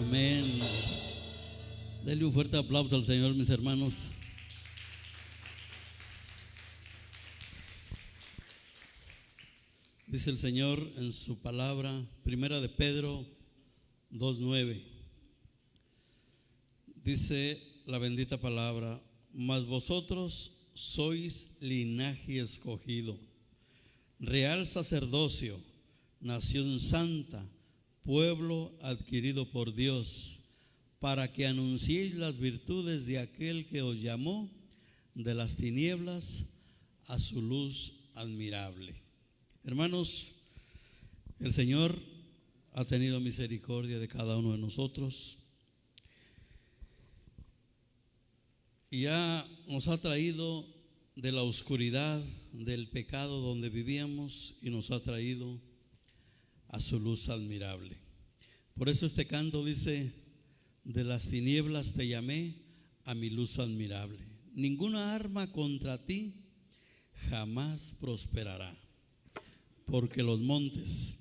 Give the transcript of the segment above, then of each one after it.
Amén. Denle un fuerte aplauso al Señor, mis hermanos. Dice el Señor en su palabra, primera de Pedro 2:9. Dice la bendita palabra: mas vosotros sois linaje escogido, real sacerdocio, nación santa, pueblo adquirido por Dios, para que anunciéis las virtudes de aquel que os llamó de las tinieblas a su luz admirable. Hermanos, el Señor ha tenido misericordia de cada uno de nosotros y nos ha traído de la oscuridad del pecado donde vivíamos y nos ha traído a su luz admirable. Por eso este canto dice: de las tinieblas te llamé a mi luz admirable. Ninguna arma contra ti jamás prosperará, porque los montes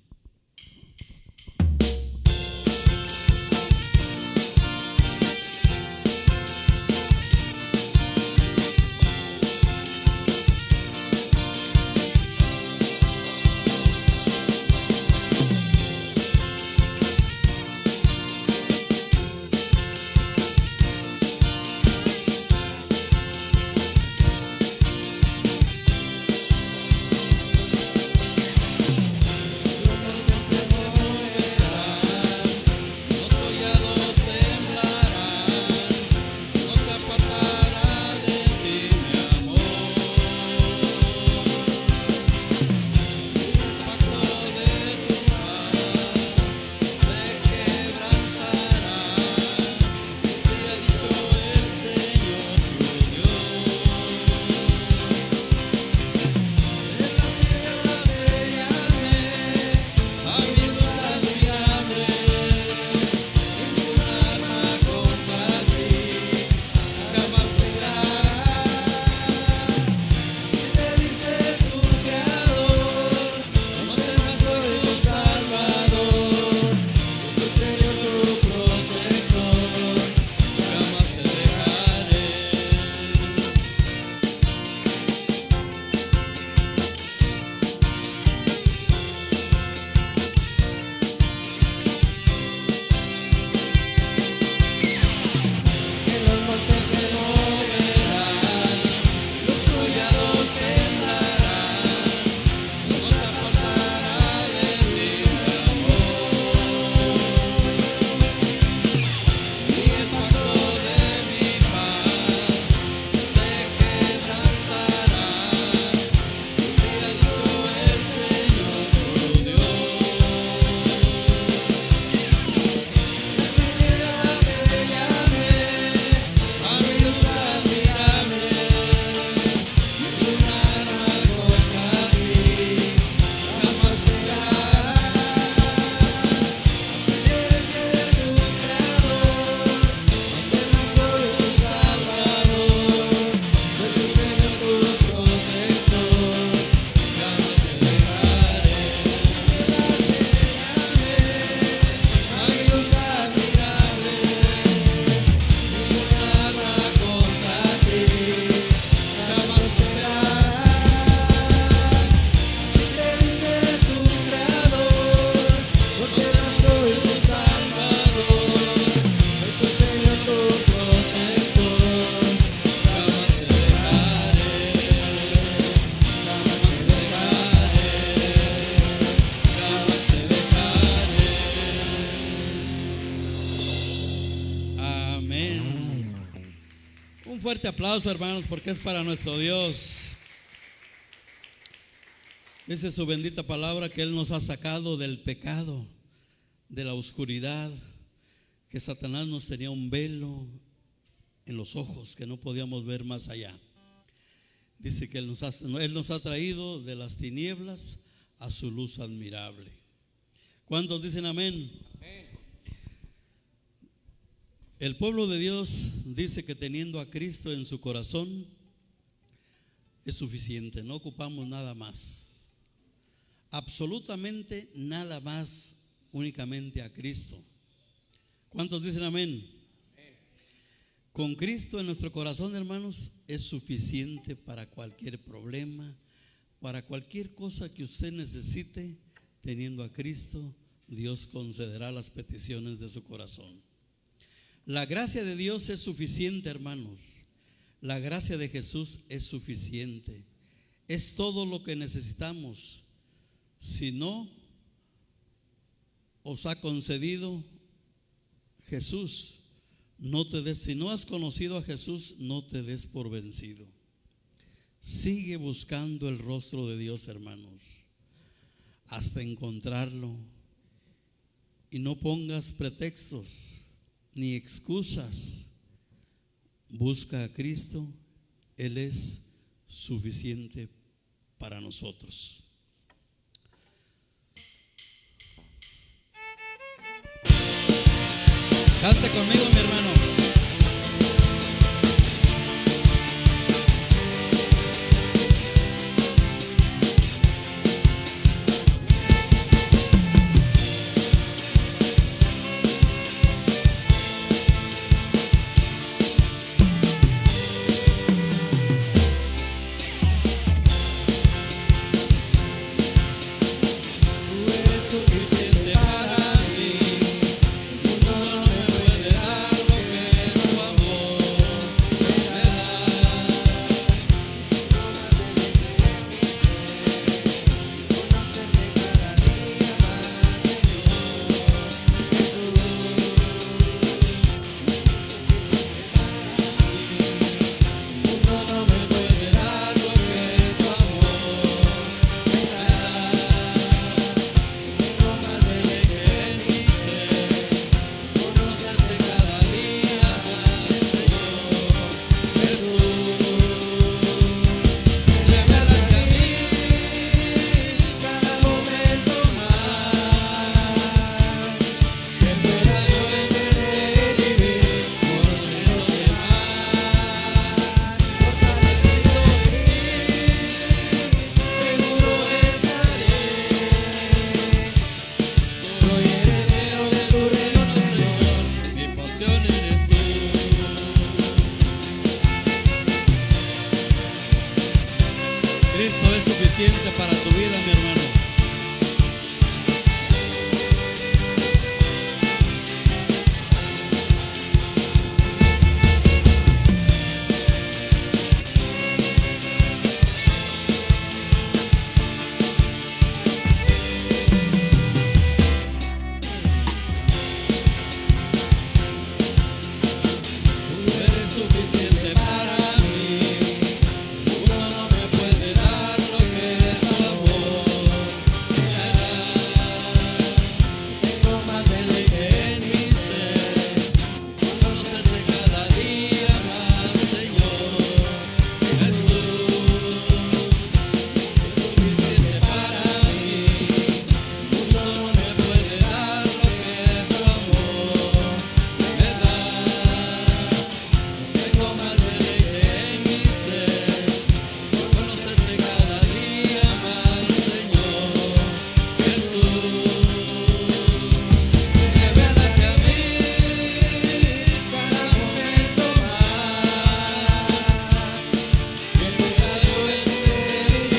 fuerte aplauso, hermanos, porque es para nuestro Dios. Dice su bendita palabra que Él nos ha sacado del pecado, de la oscuridad, que Satanás nos tenía un velo en los ojos, que no podíamos ver más allá. Dice que Él nos ha traído de las tinieblas a su luz admirable. ¿Cuántos dicen amén? Amén. El pueblo de Dios dice que teniendo a Cristo en su corazón es suficiente, no ocupamos nada más, absolutamente nada más, únicamente a Cristo. ¿Cuántos dicen amén? Con Cristo en nuestro corazón, hermanos, es suficiente para cualquier problema, para cualquier cosa que usted necesite. Teniendo a Cristo, Dios concederá las peticiones de su corazón. La gracia de Dios es suficiente, hermanos. La gracia de Jesús es suficiente. Es todo lo que necesitamos. Si no os ha concedido Jesús, no te des. Si no has conocido a Jesús, no te des por vencido. Sigue buscando el rostro de Dios, hermanos, hasta encontrarlo. Y no pongas pretextos ni excusas. Busca a Cristo. Él es suficiente para nosotros. Cante conmigo, mi hermano. Cristo es suficiente para tu vida, mi hermano. Tú eres suficiente para mí. Uno no me puede dar lo que tu amor me dará. Tengo más deleite en mi ser, conocerte cada día más, Señor. Jesús es suficiente para mí. Uno no me puede dar lo que tu amor me da. Tengo más deleite en mi ser, conocerte cada día más, Señor. Jesús, revélate a mí cada momento más, que tu diario es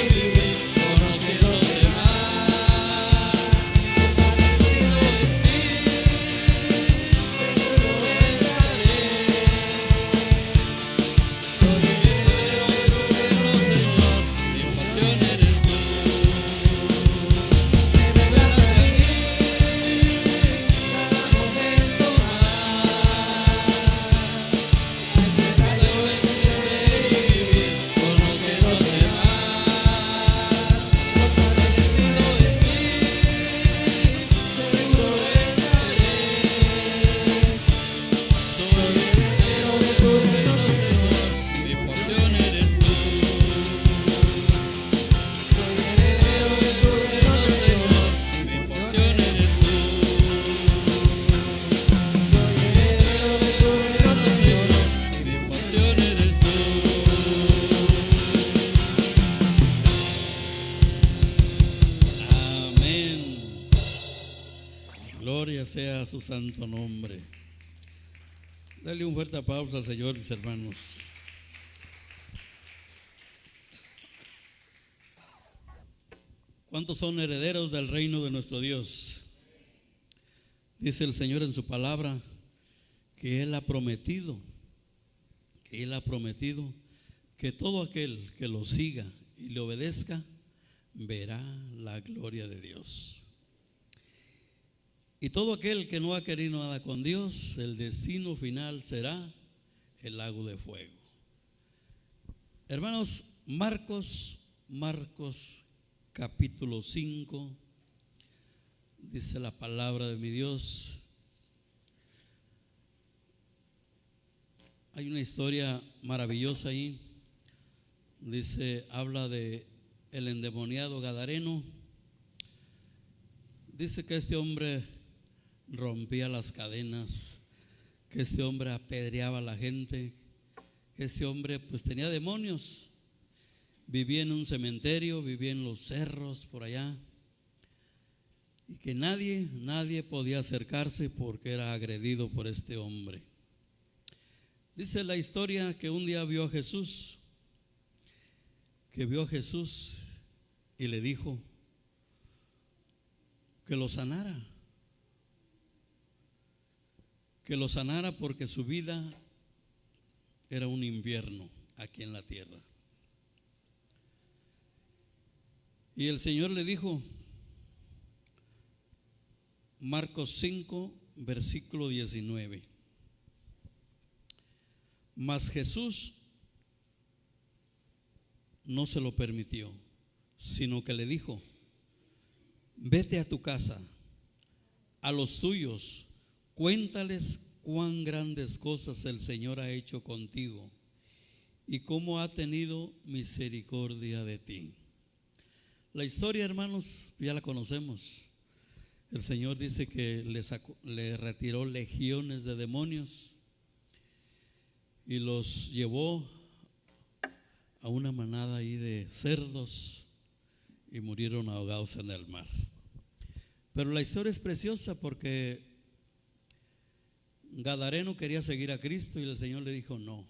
vivir, conociéndote más, fortalecido en ti, seguro estaré. Soy heredero de tu reino, Señor, mi pasión eres tú. Revélate a mí cada momento más, que tu diario es vivir, conociéndote más, fortalecido en ti, seguro estaré. Soy heredero de tu reino, Señor, mi porción eres tú. Soy heredero de tu reino, Señor, mi porción eres tú. Soy heredero de tu reino, Señor, mi porción eres tú. Amén. Gloria sea a su santo nombre. Dale un fuerte aplauso al Señor, mis hermanos. ¿Cuántos son herederos del reino de nuestro Dios? Dice el Señor en su palabra que Él ha prometido, que todo aquel que lo siga y le obedezca verá la gloria de Dios. Y todo aquel que no ha querido nada con Dios, el destino final será el lago de fuego. Hermanos, Marcos capítulo 5, dice la palabra de mi Dios. Hay una historia maravillosa ahí. Dice, habla de el endemoniado gadareno. Dice que este hombre rompía las cadenas, que este hombre apedreaba a la gente, que este hombre pues tenía demonios. Vivía en un cementerio, vivía en los cerros por allá, y que nadie podía acercarse porque era agredido por este hombre. Dice la historia que un día vio a Jesús y le dijo que lo sanara porque su vida era un infierno aquí en la tierra. Y el Señor le dijo, Marcos 5, versículo 19. Mas Jesús no se lo permitió, sino que le dijo, vete a tu casa, a los tuyos, cuéntales cuán grandes cosas el Señor ha hecho contigo y cómo ha tenido misericordia de ti. La historia, hermanos, ya la conocemos. El Señor dice que le retiró legiones de demonios y los llevó a una manada ahí de cerdos y murieron ahogados en el mar. Pero la historia es preciosa porque Gadareno quería seguir a Cristo y el Señor le dijo, no,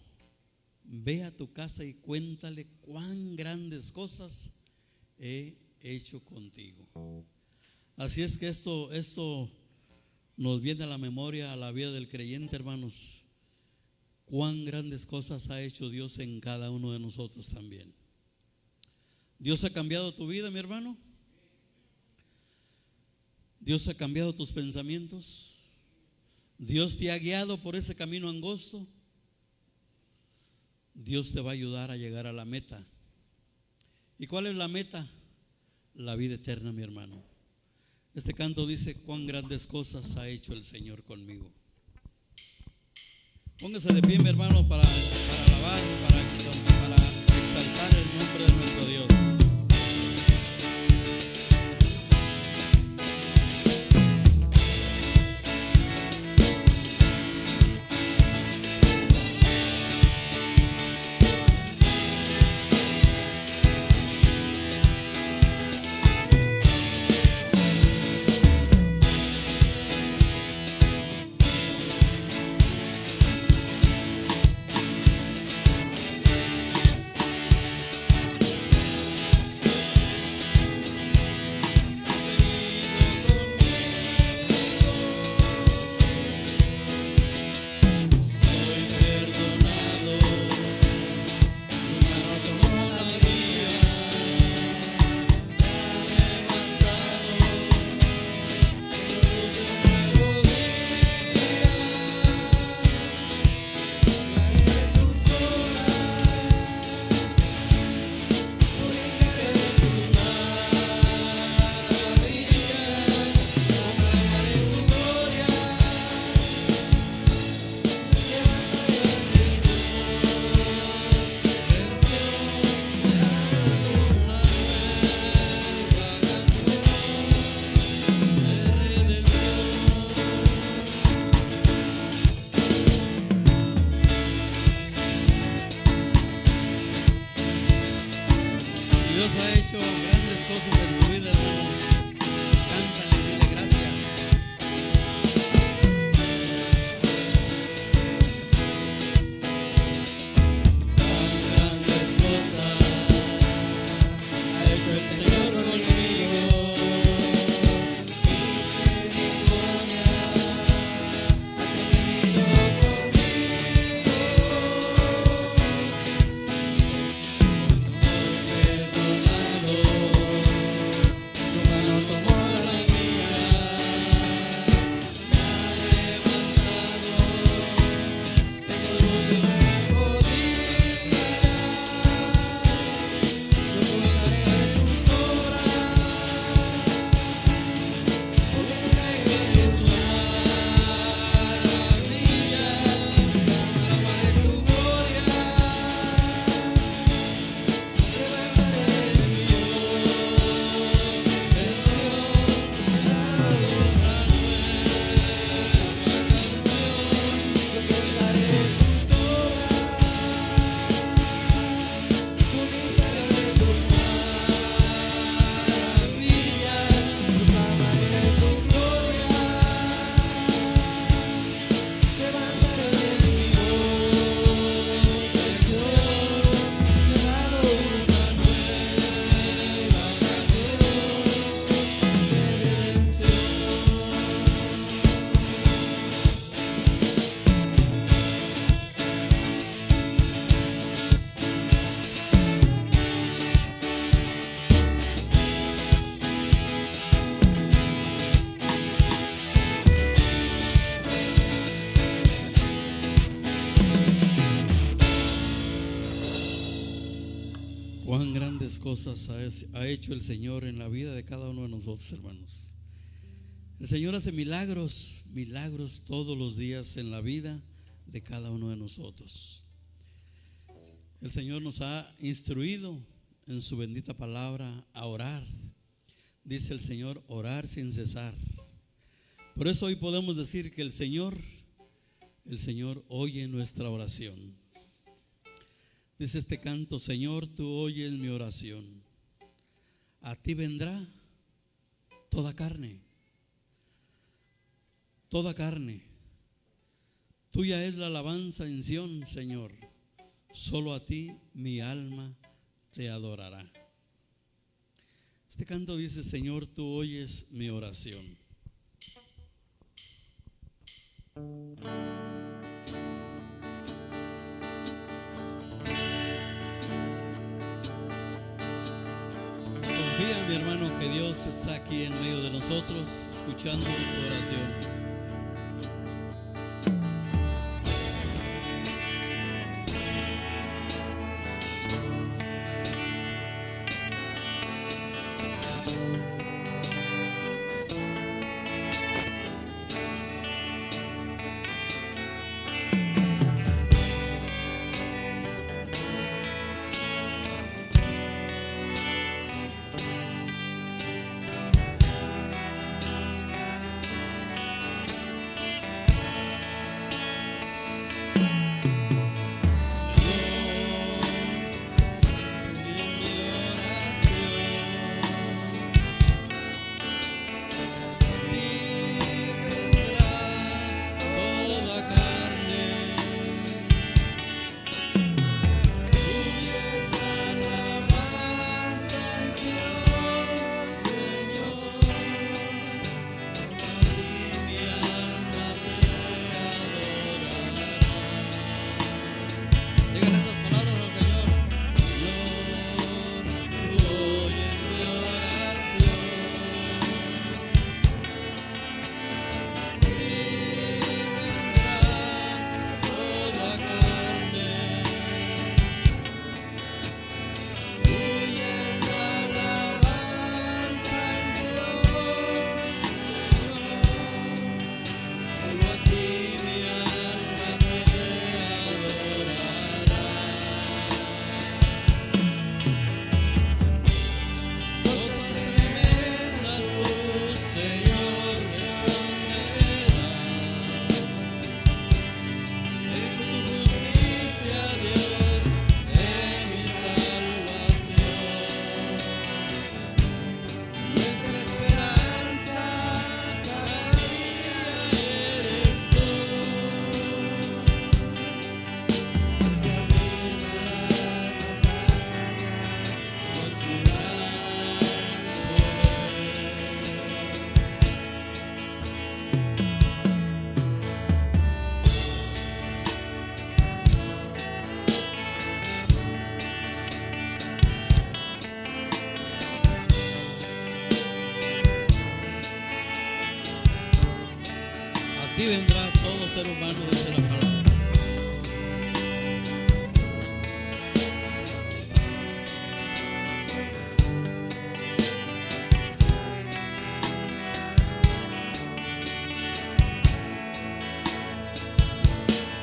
ve a tu casa y cuéntale cuán grandes cosas he hecho contigo. Así es que esto nos viene a la memoria, a la vida del creyente, hermanos. Cuán grandes cosas ha hecho Dios en cada uno de nosotros también. ¿Dios ha cambiado tu vida, mi hermano? ¿Dios ha cambiado tus pensamientos? ¿Dios te ha guiado por ese camino angosto? Dios te va a ayudar a llegar a la meta. ¿Y cuál es la meta? La vida eterna, mi hermano. Este canto dice, cuán grandes cosas ha hecho el Señor conmigo. Póngase de pie, mi hermano, para alabar, para exaltar el nombre de nuestro Dios. Dios ha hecho grandes cosas en tu vida, hermano. Cántale, dile gracias. cosas ha hecho el Señor en la vida de cada uno de nosotros, hermanos. El Señor hace milagros, milagros todos los días en la vida de cada uno de nosotros. El Señor nos ha instruido en su bendita palabra a orar. Dice el Señor, orar sin cesar. Por eso hoy podemos decir que el Señor oye nuestra oración. Dice este canto, Señor, tú oyes mi oración. A ti vendrá toda carne. Toda carne. Tuya es la alabanza en Sión, Señor. Solo a ti mi alma te adorará. Este canto dice, Señor, tú oyes mi oración. Confía, mi hermano, que Dios está aquí en medio de nosotros, escuchando tu oración. A ti vendrá todo ser humano, dice la palabra.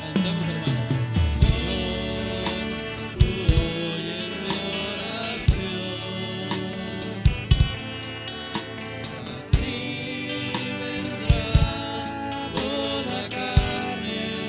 Cantemos, hermanos. Señor, tú oyes mi oración. A ti vendrá toda carne.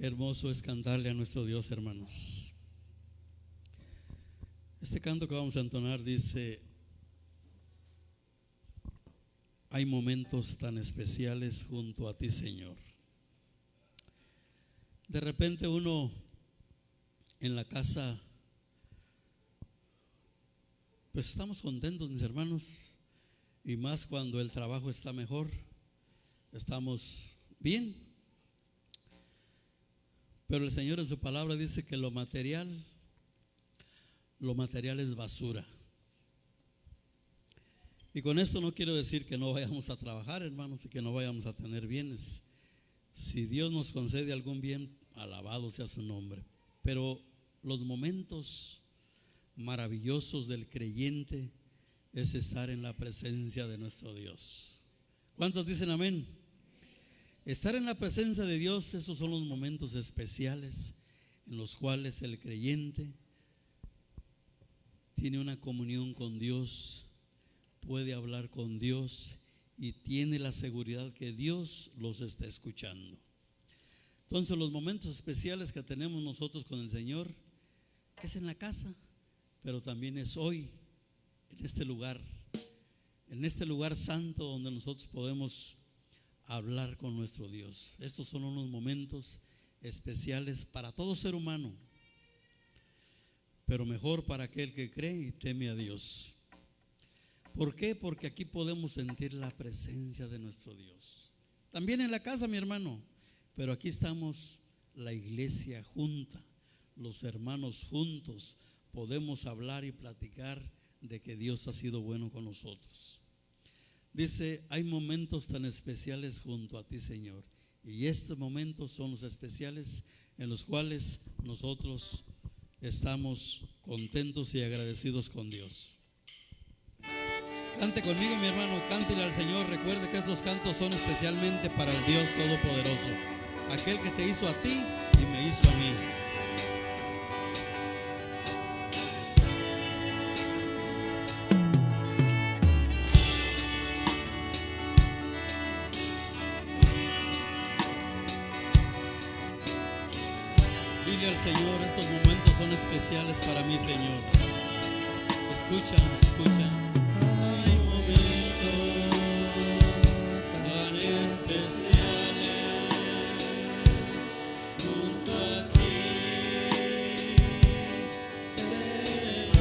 Qué hermoso es cantarle a nuestro Dios, hermanos. Este canto que vamos a entonar dice: hay momentos tan especiales junto a ti, Señor. De repente uno en la casa, pues estamos contentos, mis hermanos, y más cuando el trabajo está mejor, estamos bien. Pero el Señor en su palabra dice que lo material es basura. Y con esto no quiero decir que no vayamos a trabajar, hermanos, y que no vayamos a tener bienes. Si Dios nos concede algún bien, alabado sea su nombre. Pero los momentos maravillosos del creyente es estar en la presencia de nuestro Dios. ¿Cuántos dicen amén? Estar en la presencia de Dios, esos son los momentos especiales en los cuales el creyente tiene una comunión con Dios, puede hablar con Dios y tiene la seguridad que Dios los está escuchando. Entonces, los momentos especiales que tenemos nosotros con el Señor es en la casa, pero también es hoy, en este lugar santo donde nosotros podemos hablar con nuestro Dios. Estos son unos momentos especiales para todo ser humano, pero mejor para aquel que cree y teme a Dios. ¿Por qué? Porque aquí podemos sentir la presencia de nuestro Dios. También en la casa, mi hermano, pero aquí estamos la iglesia junta, los hermanos juntos, podemos hablar y platicar de que Dios ha sido bueno con nosotros. Dice: hay momentos tan especiales junto a ti, Señor. Y estos momentos son los especiales en los cuales nosotros estamos contentos y agradecidos con Dios. Cante conmigo, mi hermano, cántele al Señor. Recuerde que estos cantos son especialmente para el Dios Todopoderoso, aquel que te hizo a ti y me hizo a mí. Dile al Señor: estos momentos son especiales para mí, Señor. Escucha, escucha. Hay momentos tan especiales junto a ti, Señor.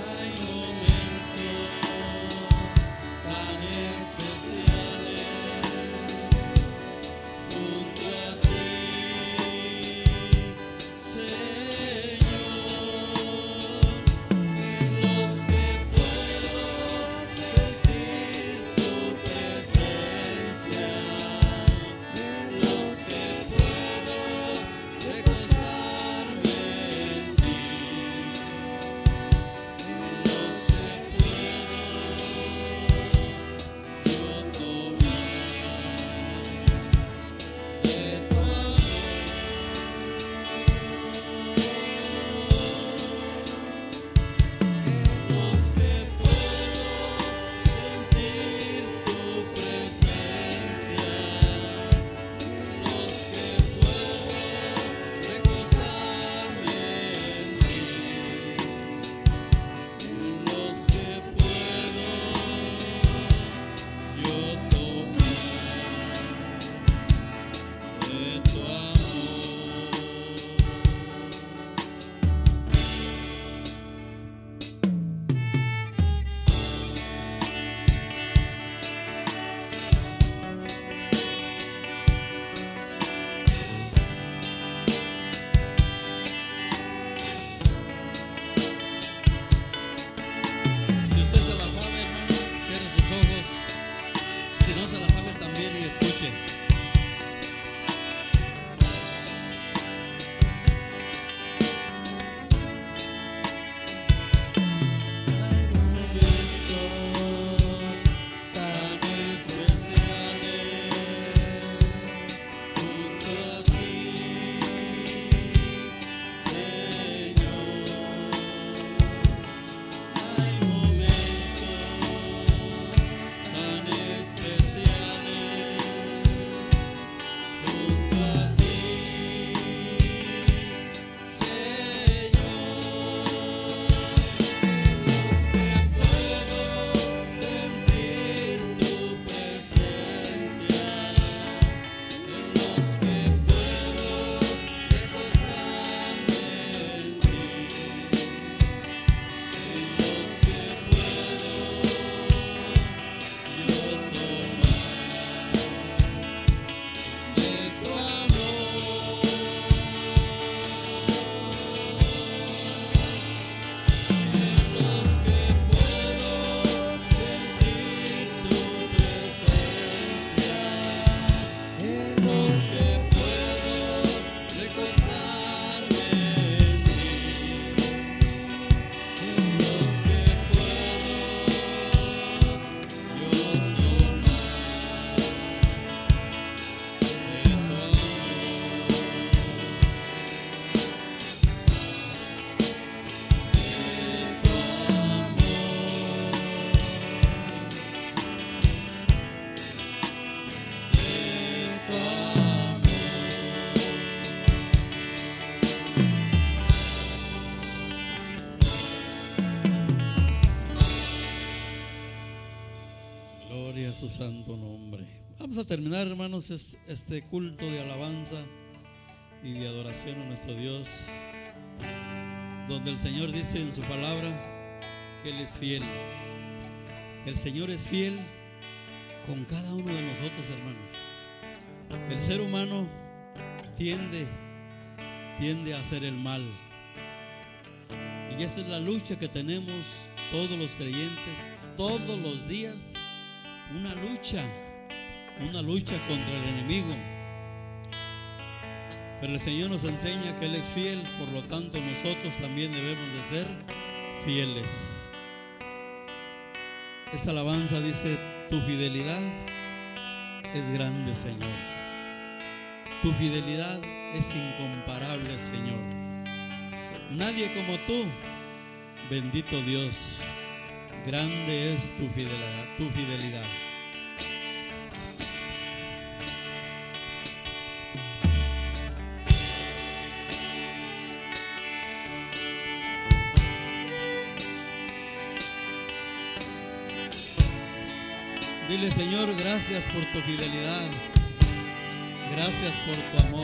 Hay momentos tan especiales junto a ti, Señor. a terminar, hermanos, este culto de alabanza y de adoración a nuestro Dios, donde el Señor dice en su palabra que Él es fiel. El Señor es fiel con cada uno de nosotros, hermanos. El ser humano tiende a hacer el mal, y esa es la lucha que tenemos todos los creyentes, todos los días, una lucha contra el enemigo. Pero el Señor nos enseña que Él es fiel, por lo tanto nosotros también debemos de ser fieles. Esta alabanza dice: tu fidelidad es grande, Señor. Tu fidelidad es incomparable, Señor. Nadie como tú, bendito Dios. Grande es tu fidelidad. Dile: Señor, gracias por tu fidelidad. Gracias por tu amor.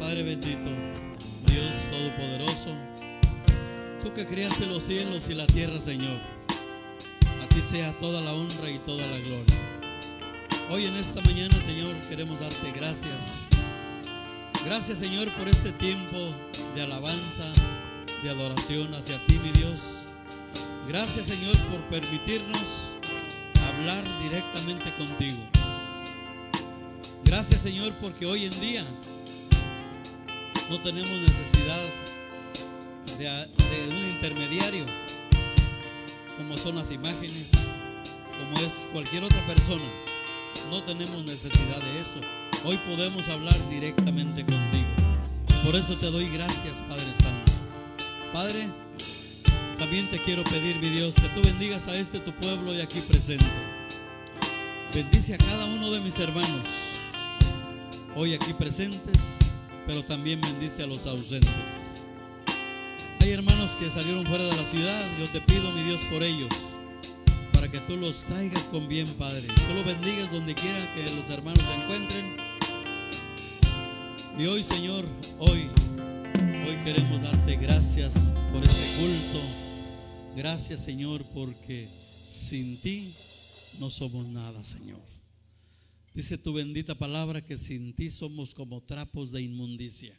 Padre bendito, Dios todopoderoso, tú que creaste los cielos y la tierra, Señor, a ti sea toda la honra y toda la gloria. Hoy en esta mañana, Señor, queremos darte gracias. Gracias, Señor, por este tiempo de alabanza, de adoración hacia ti, mi Dios. Gracias, Señor, por permitirnos hablar directamente contigo. Gracias, Señor, porque hoy en día no tenemos necesidad de un intermediario, como son las imágenes, como es cualquier otra persona. No tenemos necesidad de eso. Hoy podemos hablar directamente contigo. Por eso te doy gracias, Padre Santo. Padre, también te quiero pedir, mi Dios, que tú bendigas a este tu pueblo y aquí presente. Bendice a cada uno de mis hermanos hoy aquí presentes, pero también bendice a los ausentes. Hay hermanos que salieron fuera de la ciudad. Yo te pido, mi Dios, por ellos, para que tú los traigas con bien, Padre. Tú los bendigas donde quiera que los hermanos se encuentren. Y hoy, Señor, hoy queremos darte gracias por este culto. Gracias, Señor, porque sin ti no somos nada, Señor. Dice tu bendita palabra que sin ti somos como trapos de inmundicia.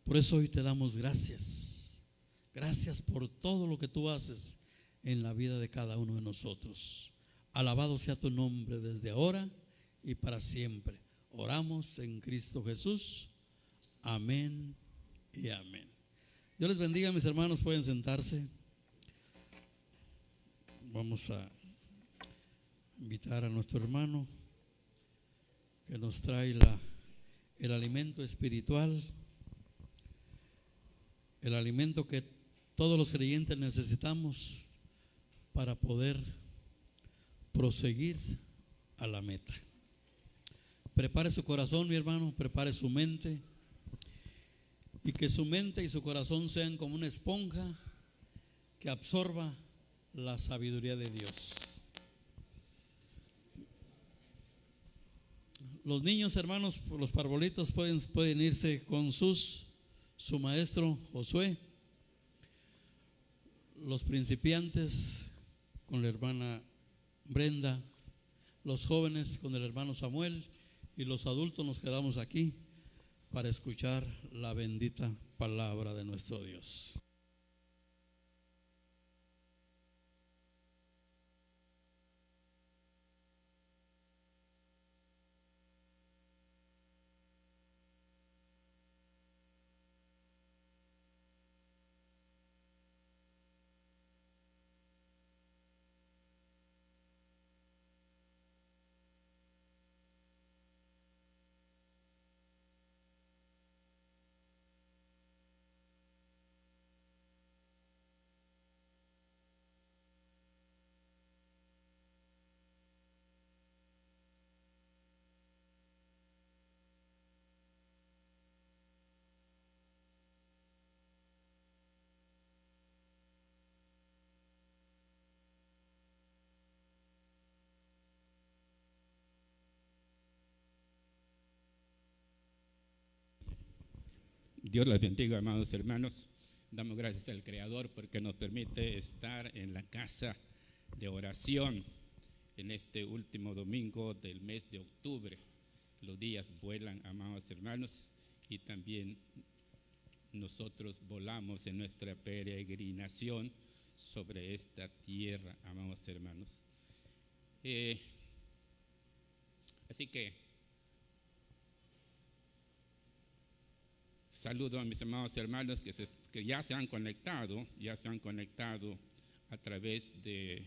Por eso hoy te damos gracias. Gracias por todo lo que tú haces en la vida de cada uno de nosotros. Alabado sea tu nombre desde ahora y para siempre. Oramos en Cristo Jesús. Amén y amén. Dios les bendiga, mis hermanos. Pueden sentarse. Vamos a invitar a nuestro hermano que nos trae el alimento espiritual, el alimento que todos los creyentes necesitamos para poder proseguir a la meta. Prepare su corazón, mi hermano, prepare su mente, y que su mente y su corazón sean como una esponja que absorba la sabiduría de Dios. Los niños, hermanos, los parvolitos pueden irse con su maestro Josué. Los principiantes con la hermana Brenda, los jóvenes con el hermano Samuel, y los adultos nos quedamos aquí para escuchar la bendita palabra de nuestro Dios. Dios les bendiga, amados hermanos. Damos gracias al Creador porque nos permite estar en la casa de oración en este último domingo del mes de octubre. Los días vuelan, amados hermanos, y también nosotros volamos en nuestra peregrinación sobre esta tierra, amados hermanos. Así que saludo a mis amados hermanos que ya se han conectado a través de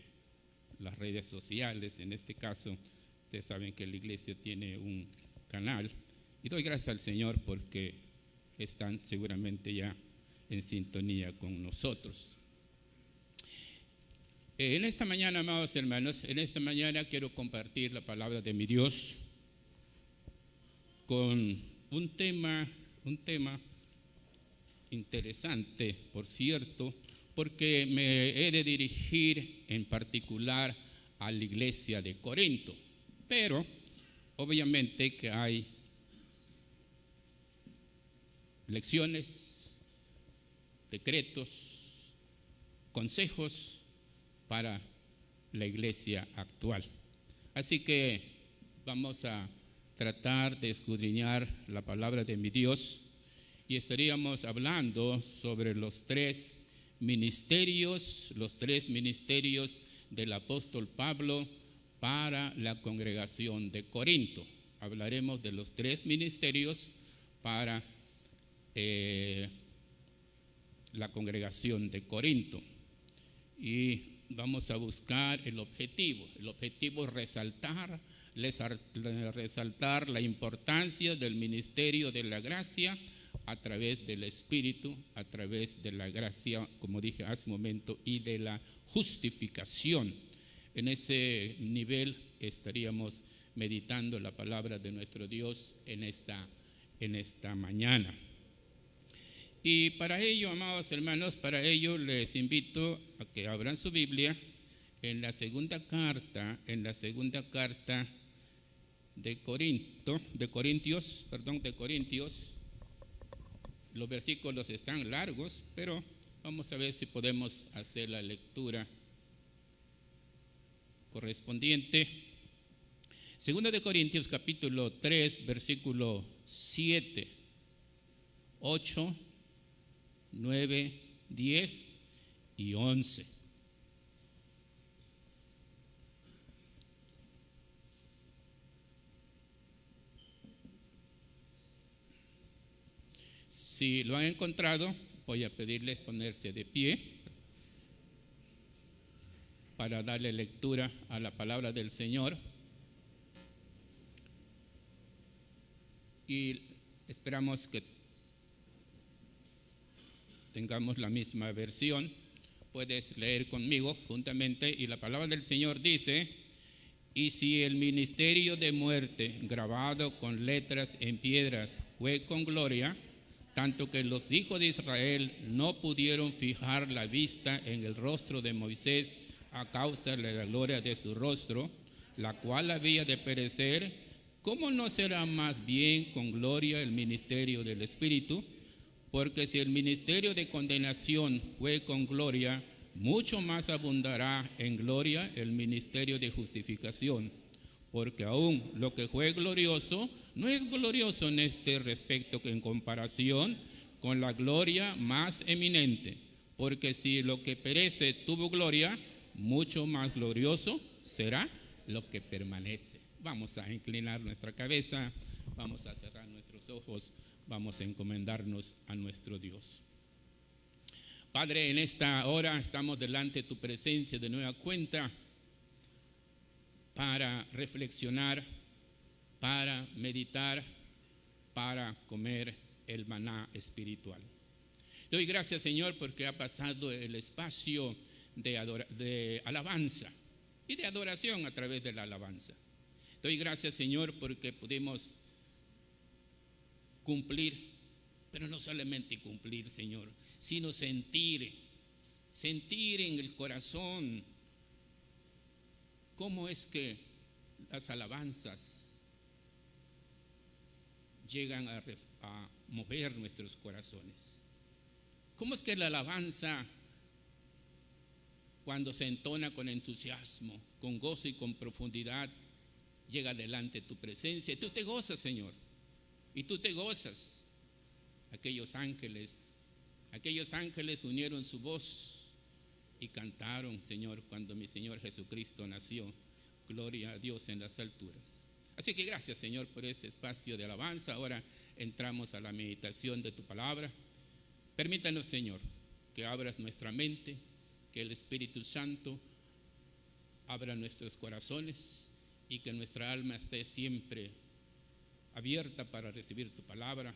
las redes sociales. En este caso, ustedes saben que la iglesia tiene un canal, y doy gracias al Señor porque están seguramente ya en sintonía con nosotros. En esta mañana, amados hermanos, quiero compartir la palabra de mi Dios con un tema interesante, por cierto, porque me he de dirigir en particular a la iglesia de Corinto. Pero obviamente que hay lecciones, decretos, consejos para la iglesia actual. Así que vamos a tratar de escudriñar la palabra de mi Dios, y estaríamos hablando sobre los tres ministerios del apóstol Pablo para la congregación de Corinto. Hablaremos de los tres ministerios para la congregación de Corinto, y vamos a buscar el objetivo es resaltar la importancia del ministerio de la gracia a través del Espíritu, a través de la gracia, como dije hace un momento, y de la justificación. En ese nivel estaríamos meditando la palabra de nuestro Dios en esta mañana. Y para ello, amados hermanos, para ello les invito a que abran su Biblia en la segunda carta de Corintios. Los versículos están largos, pero vamos a ver si podemos hacer la lectura correspondiente. Segunda de Corintios, capítulo 3, versículo 7, 8, 9, 10 y 11. Si lo han encontrado, voy a pedirles ponerse de pie para darle lectura a la palabra del Señor. Y esperamos que tengamos la misma versión. Puedes leer conmigo juntamente. Y la palabra del Señor dice: y si el ministerio de muerte grabado con letras en piedras fue con gloria, tanto que los hijos de Israel no pudieron fijar la vista en el rostro de Moisés a causa de la gloria de su rostro, la cual había de perecer, ¿cómo no será más bien con gloria el ministerio del Espíritu? Porque si el ministerio de condenación fue con gloria, mucho más abundará en gloria el ministerio de justificación. Porque aún lo que fue glorioso no es glorioso en este respecto que en comparación con la gloria más eminente. Porque si lo que perece tuvo gloria, mucho más glorioso será lo que permanece. Vamos a inclinar nuestra cabeza, vamos a cerrar nuestros ojos, vamos a encomendarnos a nuestro Dios. Padre, en esta hora estamos delante de tu presencia de nueva cuenta para reflexionar, para meditar, para comer el maná espiritual. Doy gracias, Señor, porque ha pasado el espacio de alabanza y de adoración a través de la alabanza. Doy gracias, Señor, porque pudimos cumplir, pero no solamente cumplir, Señor, sino sentir en el corazón cómo es que las alabanzas llegan a mover nuestros corazones. ¿Cómo es que la alabanza, cuando se entona con entusiasmo, con gozo y con profundidad, llega delante de tu presencia? Y tú te gozas, Señor, y tú te gozas. Aquellos ángeles unieron su voz y cantaron, Señor, cuando mi Señor Jesucristo nació. Gloria a Dios en las alturas. Así que gracias, Señor, por ese espacio de alabanza. Ahora entramos a la meditación de tu palabra. Permítanos, Señor, que abras nuestra mente, que el Espíritu Santo abra nuestros corazones y que nuestra alma esté siempre abierta para recibir tu palabra,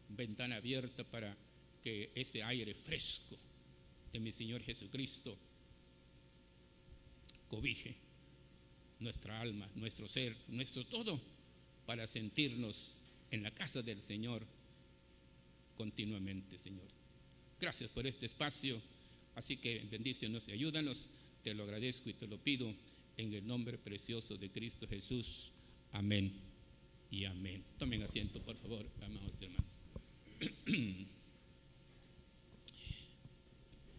ventana abierta para que ese aire fresco de mi Señor Jesucristo cobije nuestra alma, nuestro ser, nuestro todo, para sentirnos en la casa del Señor continuamente, Señor. Gracias por este espacio, así que bendícenos y ayúdanos. Te lo agradezco y te lo pido en el nombre precioso de Cristo Jesús. Amén y amén. Tomen asiento, por favor, amados hermanos.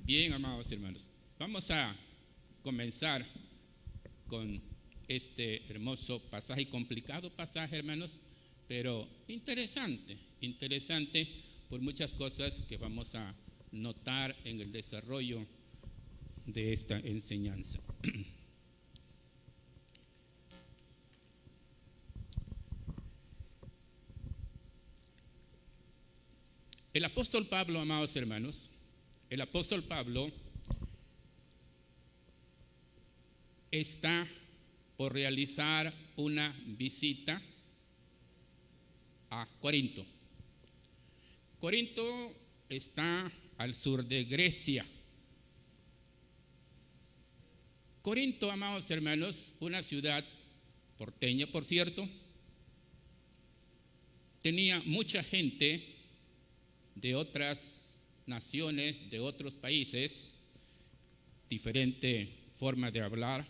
Bien, amados hermanos, vamos a comenzar con este hermoso pasaje, complicado pasaje, hermanos, pero interesante por muchas cosas que vamos a notar en el desarrollo de esta enseñanza. El apóstol Pablo, amados hermanos, el apóstol Pablo está por realizar una visita a Corinto. Corinto está al sur de Grecia. Corinto, amados hermanos, una ciudad porteña por cierto, tenía mucha gente de otras naciones, de otros países, diferente forma de hablar,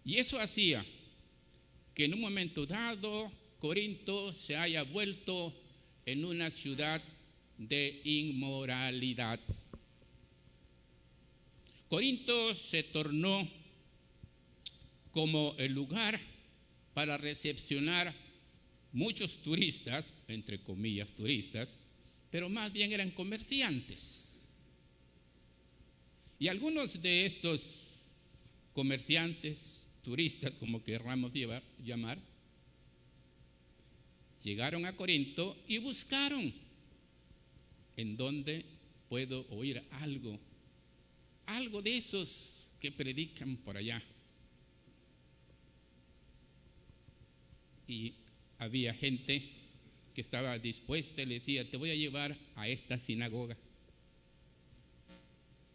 y eso hacía que en un momento dado Corinto se haya vuelto en una ciudad de inmoralidad. Corinto se tornó como el lugar para recepcionar muchos turistas, entre comillas turistas, pero más bien eran comerciantes. Y algunos de estos comerciantes, turistas, como querramos llamar, llegaron a Corinto y buscaron en dónde puedo oír algo de esos que predican por allá. Y había gente que estaba dispuesta y le decía: te voy a llevar a esta sinagoga,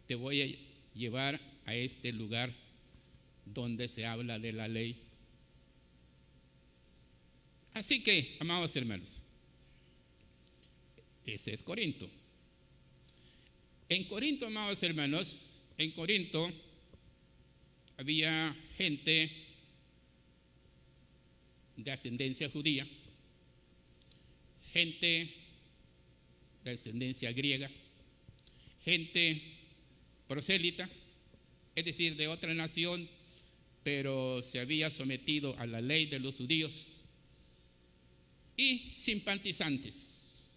te voy a llevar a este lugar donde se habla de la ley. Así que, amados hermanos, ese es Corinto. En Corinto, amados hermanos, en Corinto había gente de ascendencia judía, gente de ascendencia griega, gente prosélita, es decir, de otra nación, pero se había sometido a la ley de los judíos, y simpatizantes.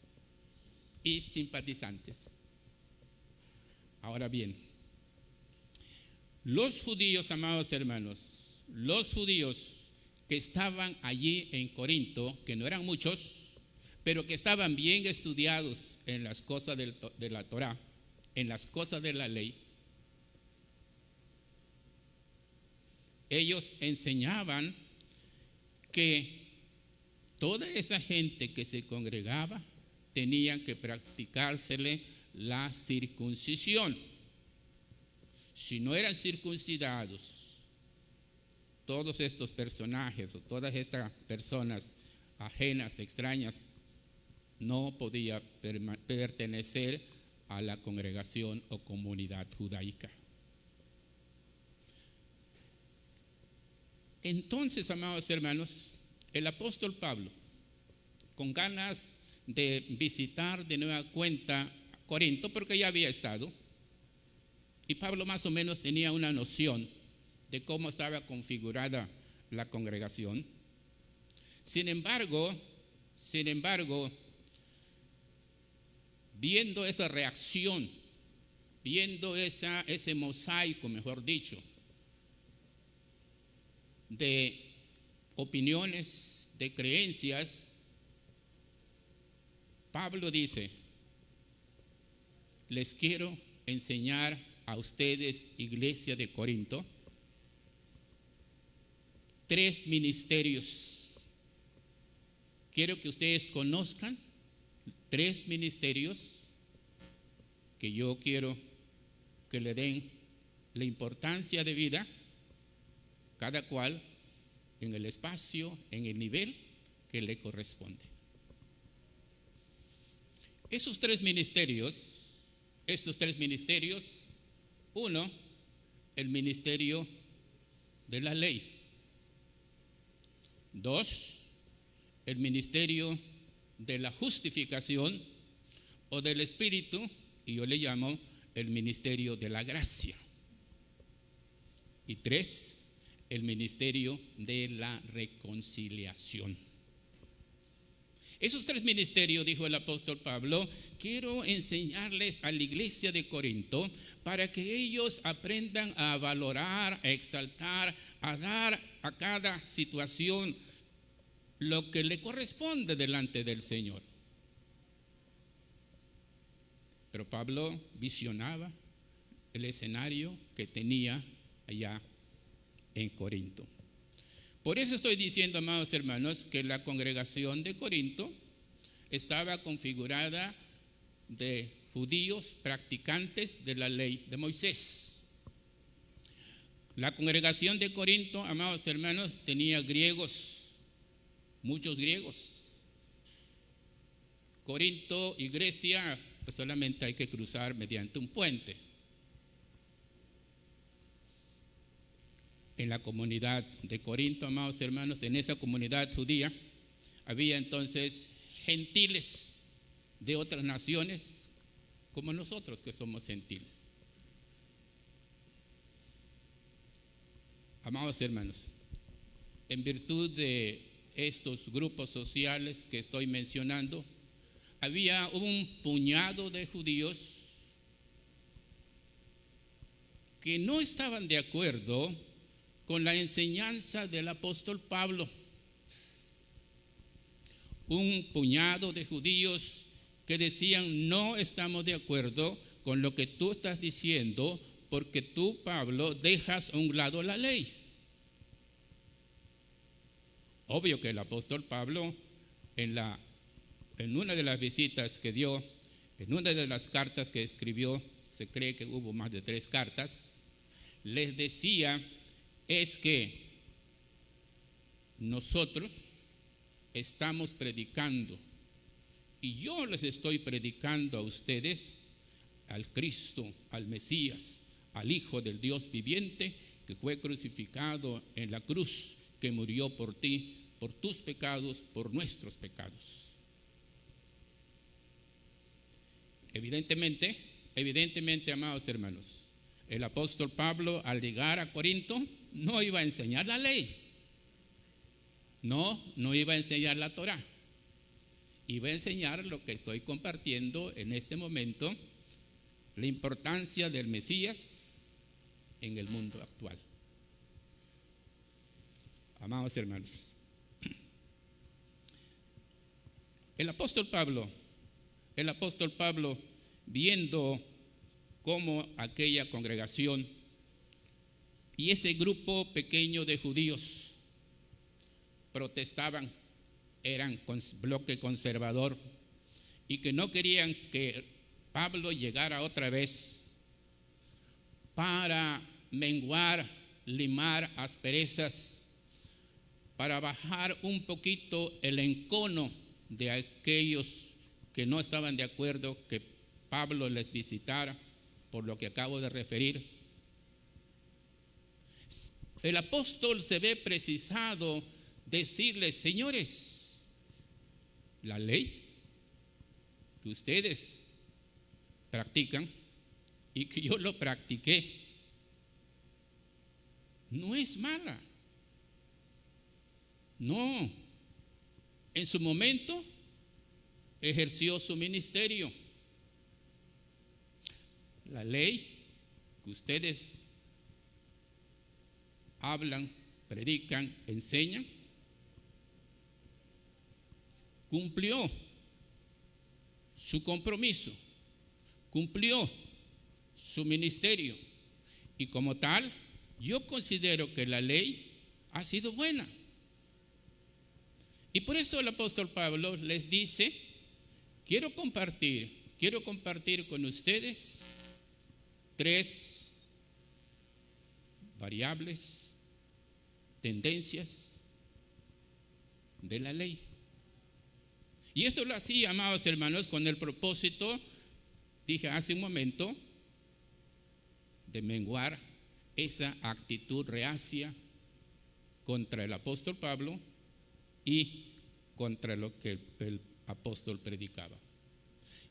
Ahora bien, los judíos, amados hermanos, los judíos que estaban allí en Corinto, que no eran muchos, pero que estaban bien estudiados en las cosas de la Torá, en las cosas de la ley, ellos enseñaban que toda esa gente que se congregaba tenían que practicársele la circuncisión. Si no eran circuncidados, todos estos personajes o todas estas personas ajenas, extrañas, no podían pertenecer a la congregación o comunidad judaica. Entonces, amados hermanos, el apóstol Pablo, con ganas de visitar de nueva cuenta Corinto, porque ya había estado, y Pablo más o menos tenía una noción de cómo estaba configurada la congregación. Sin embargo, viendo esa reacción, viendo ese mosaico, mejor dicho, de opiniones, de creencias, Pablo dice: les quiero enseñar a ustedes, iglesia de Corinto, 3 ministerios. Quiero que ustedes conozcan 3 ministerios que yo quiero que le den la importancia de vida, cada cual en el espacio, en el nivel que le corresponde. Estos 3 ministerios, uno, el ministerio de la ley. 2, el ministerio de la justificación o del Espíritu, y yo le llamo el ministerio de la gracia. Y 3, el ministerio de la reconciliación. Esos 3 ministerios, dijo el apóstol Pablo, quiero enseñarles a la iglesia de Corinto para que ellos aprendan a valorar, a exaltar, a dar a cada situación lo que le corresponde delante del Señor. Pero Pablo visionaba el escenario que tenía allá en Corinto. Por eso estoy diciendo, amados hermanos, que la congregación de Corinto estaba configurada de judíos practicantes de la ley de Moisés. La congregación de Corinto, amados hermanos, tenía griegos, muchos griegos. Corinto y Grecia, pues solamente hay que cruzar mediante un puente. En la comunidad de Corinto, amados hermanos, en esa comunidad judía, había entonces gentiles de otras naciones, como nosotros que somos gentiles. Amados hermanos, en virtud de estos grupos sociales que estoy mencionando, había un puñado de judíos que no estaban de acuerdo con la enseñanza del apóstol Pablo. Un puñado de judíos que decían: no estamos de acuerdo con lo que tú estás diciendo, porque tú, Pablo, dejas a un lado la ley. Obvio que el apóstol Pablo, en una de las visitas que dio, en una de las cartas que escribió, se cree que hubo más de 3 cartas, les decía: es que nosotros estamos predicando, y yo les estoy predicando a ustedes, al Cristo, al Mesías, al Hijo del Dios viviente, que fue crucificado en la cruz, que murió por ti, por tus pecados, por nuestros pecados. Evidentemente, amados hermanos, el apóstol Pablo, al llegar a Corinto, no iba a enseñar la ley. No iba a enseñar la Torá. Iba a enseñar lo que estoy compartiendo en este momento, la importancia del Mesías en el mundo actual. Amados hermanos, el apóstol Pablo, viendo cómo aquella congregación y ese grupo pequeño de judíos protestaban, eran bloque conservador, y que no querían que Pablo llegara otra vez para menguar, limar asperezas, para bajar un poquito el encono de aquellos que no estaban de acuerdo que Pablo les visitara, por lo que acabo de referir. El apóstol se ve precisado decirles: señores, la ley que ustedes practican y que yo lo practiqué no es mala. No, en su momento ejerció su ministerio. La ley que ustedes hablan, predican, enseñan, cumplió su compromiso, cumplió su ministerio, y como tal, yo considero que la ley ha sido buena. Y por eso el apóstol Pablo les dice: quiero compartir con ustedes 3 variables, tendencias de la ley. Y esto lo hacía, amados hermanos, con el propósito, dije hace un momento, de menguar esa actitud reacia contra el apóstol Pablo y contra lo que el apóstol predicaba.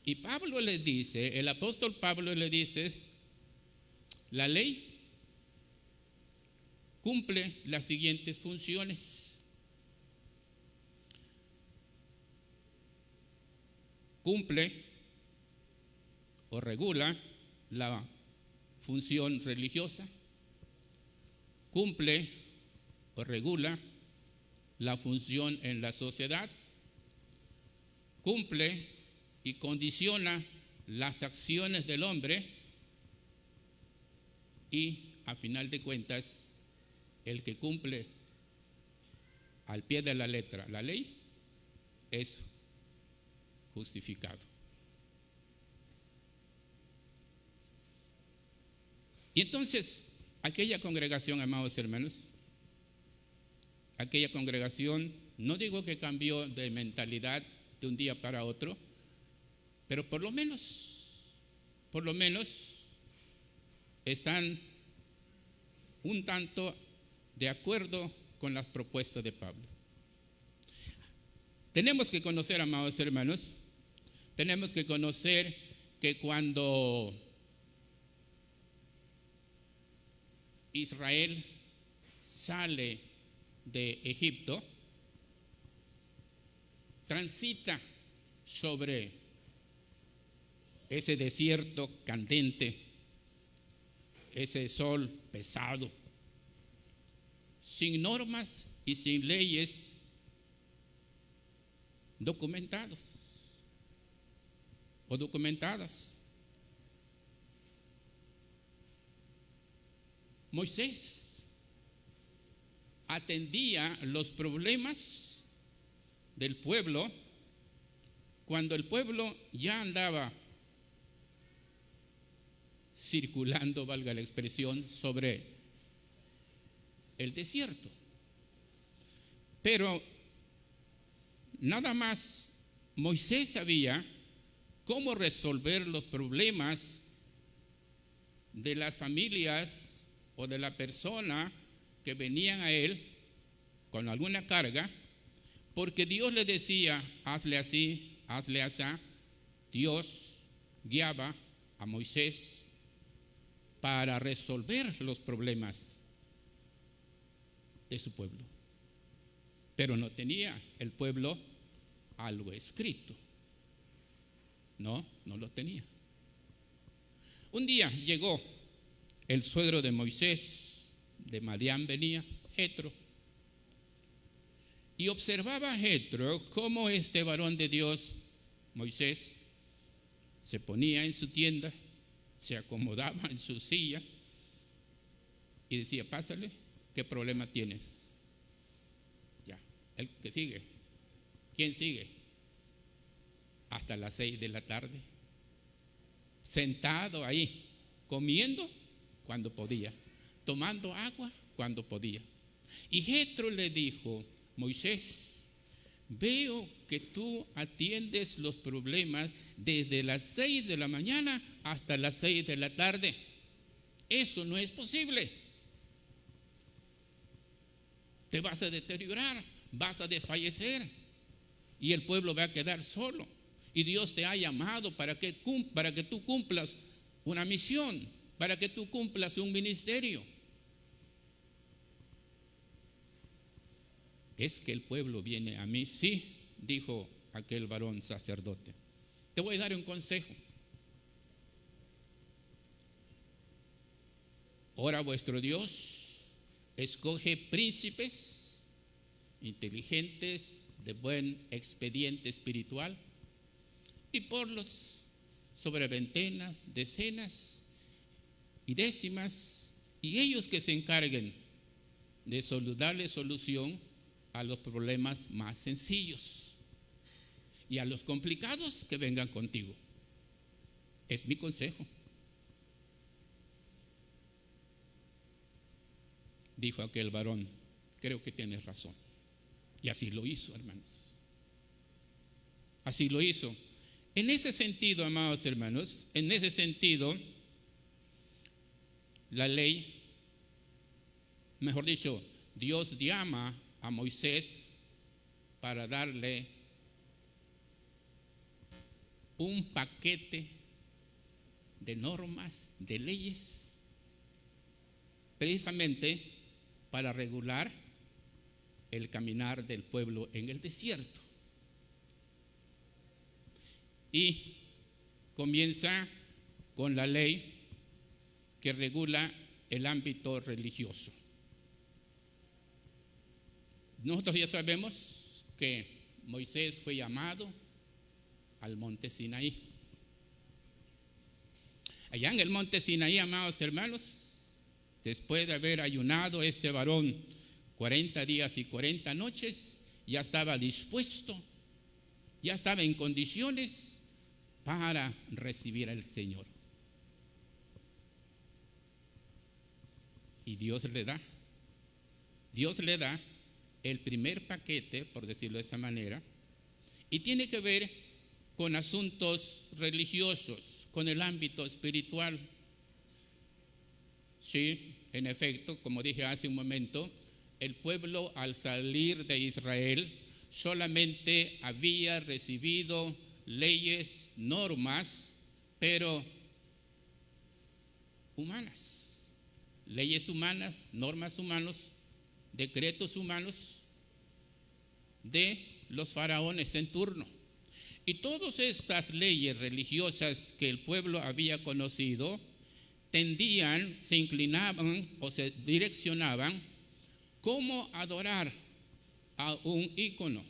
Y Pablo les dice, el apóstol Pablo les dice: la ley cumple las siguientes funciones. Cumple o regula la función religiosa, cumple o regula la función en la sociedad, cumple y condiciona las acciones del hombre, y a final de cuentas, el que cumple al pie de la letra la ley es justificado. Y entonces, Aquella congregación, amados hermanos, aquella congregación, no digo que cambió de mentalidad de un día para otro, pero por lo menos están un tanto de acuerdo con las propuestas de Pablo. Tenemos que conocer, amados hermanos, tenemos que conocer que cuando Israel sale de Egipto, transita sobre ese desierto candente, ese sol pesado, sin normas y sin leyes documentadas. Moisés atendía los problemas del pueblo cuando el pueblo ya andaba circulando, valga la expresión, sobre el desierto. Pero nada más Moisés sabía cómo resolver los problemas de las familias o de la persona que venían a él con alguna carga, porque Dios le decía, hazle así, hazle así. Dios guiaba a Moisés para resolver los problemas de su pueblo. Pero no tenía el pueblo algo escrito. No lo tenía. Un día llegó el suegro de Moisés, de Madián venía, Jetro, y observaba a Jetro cómo este varón de Dios, Moisés, se ponía en su tienda, se acomodaba en su silla y decía, pásale, ¿qué problema tienes? Ya, el que sigue. ¿Quién sigue? Hasta las 6 de la tarde, sentado ahí, comiendo cuando podía, tomando agua cuando podía. Y Jetro le dijo, Moisés, veo que tú atiendes los problemas desde las 6 de la mañana hasta las 6 de la tarde. Eso no es posible. Te vas a deteriorar, vas a desfallecer y el pueblo va a quedar solo. Y Dios te ha llamado para que tú cumplas una misión, para que tú cumplas un ministerio. ¿Es que el pueblo viene a mí? Sí, dijo aquel varón sacerdote. Te voy a dar un consejo. Ora vuestro Dios, escoge príncipes inteligentes, de buen expediente espiritual, y ponlos sobre veintenas, decenas y décimas, y ellos que se encarguen de darle solución a los problemas más sencillos, y a los complicados que vengan contigo. Es mi consejo. Dijo aquel varón, creo que tienes razón. Y así lo hizo, hermanos. Así lo hizo. En ese sentido, amados hermanos, en ese sentido, la ley, mejor dicho, Dios llama a Moisés para darle un paquete de normas, de leyes, precisamente para regular el caminar del pueblo en el desierto. Y comienza con la ley que regula el ámbito religioso. Nosotros ya sabemos que Moisés fue llamado al monte Sinaí. Allá en el monte Sinaí, amados hermanos, después de haber ayunado este varón 40 días y 40 noches, ya estaba dispuesto, ya estaba en condiciones para recibir al Señor. Y Dios le da el primer paquete, por decirlo de esa manera, y tiene que ver con asuntos religiosos, con el ámbito espiritual. Sí, en efecto, como dije hace un momento, el pueblo al salir de Israel solamente había recibido leyes, normas, pero humanas. Leyes humanas, normas humanas, decretos humanos de los faraones en turno. Y todas estas leyes religiosas que el pueblo había conocido tendían, se inclinaban o se direccionaban cómo adorar a un ícono.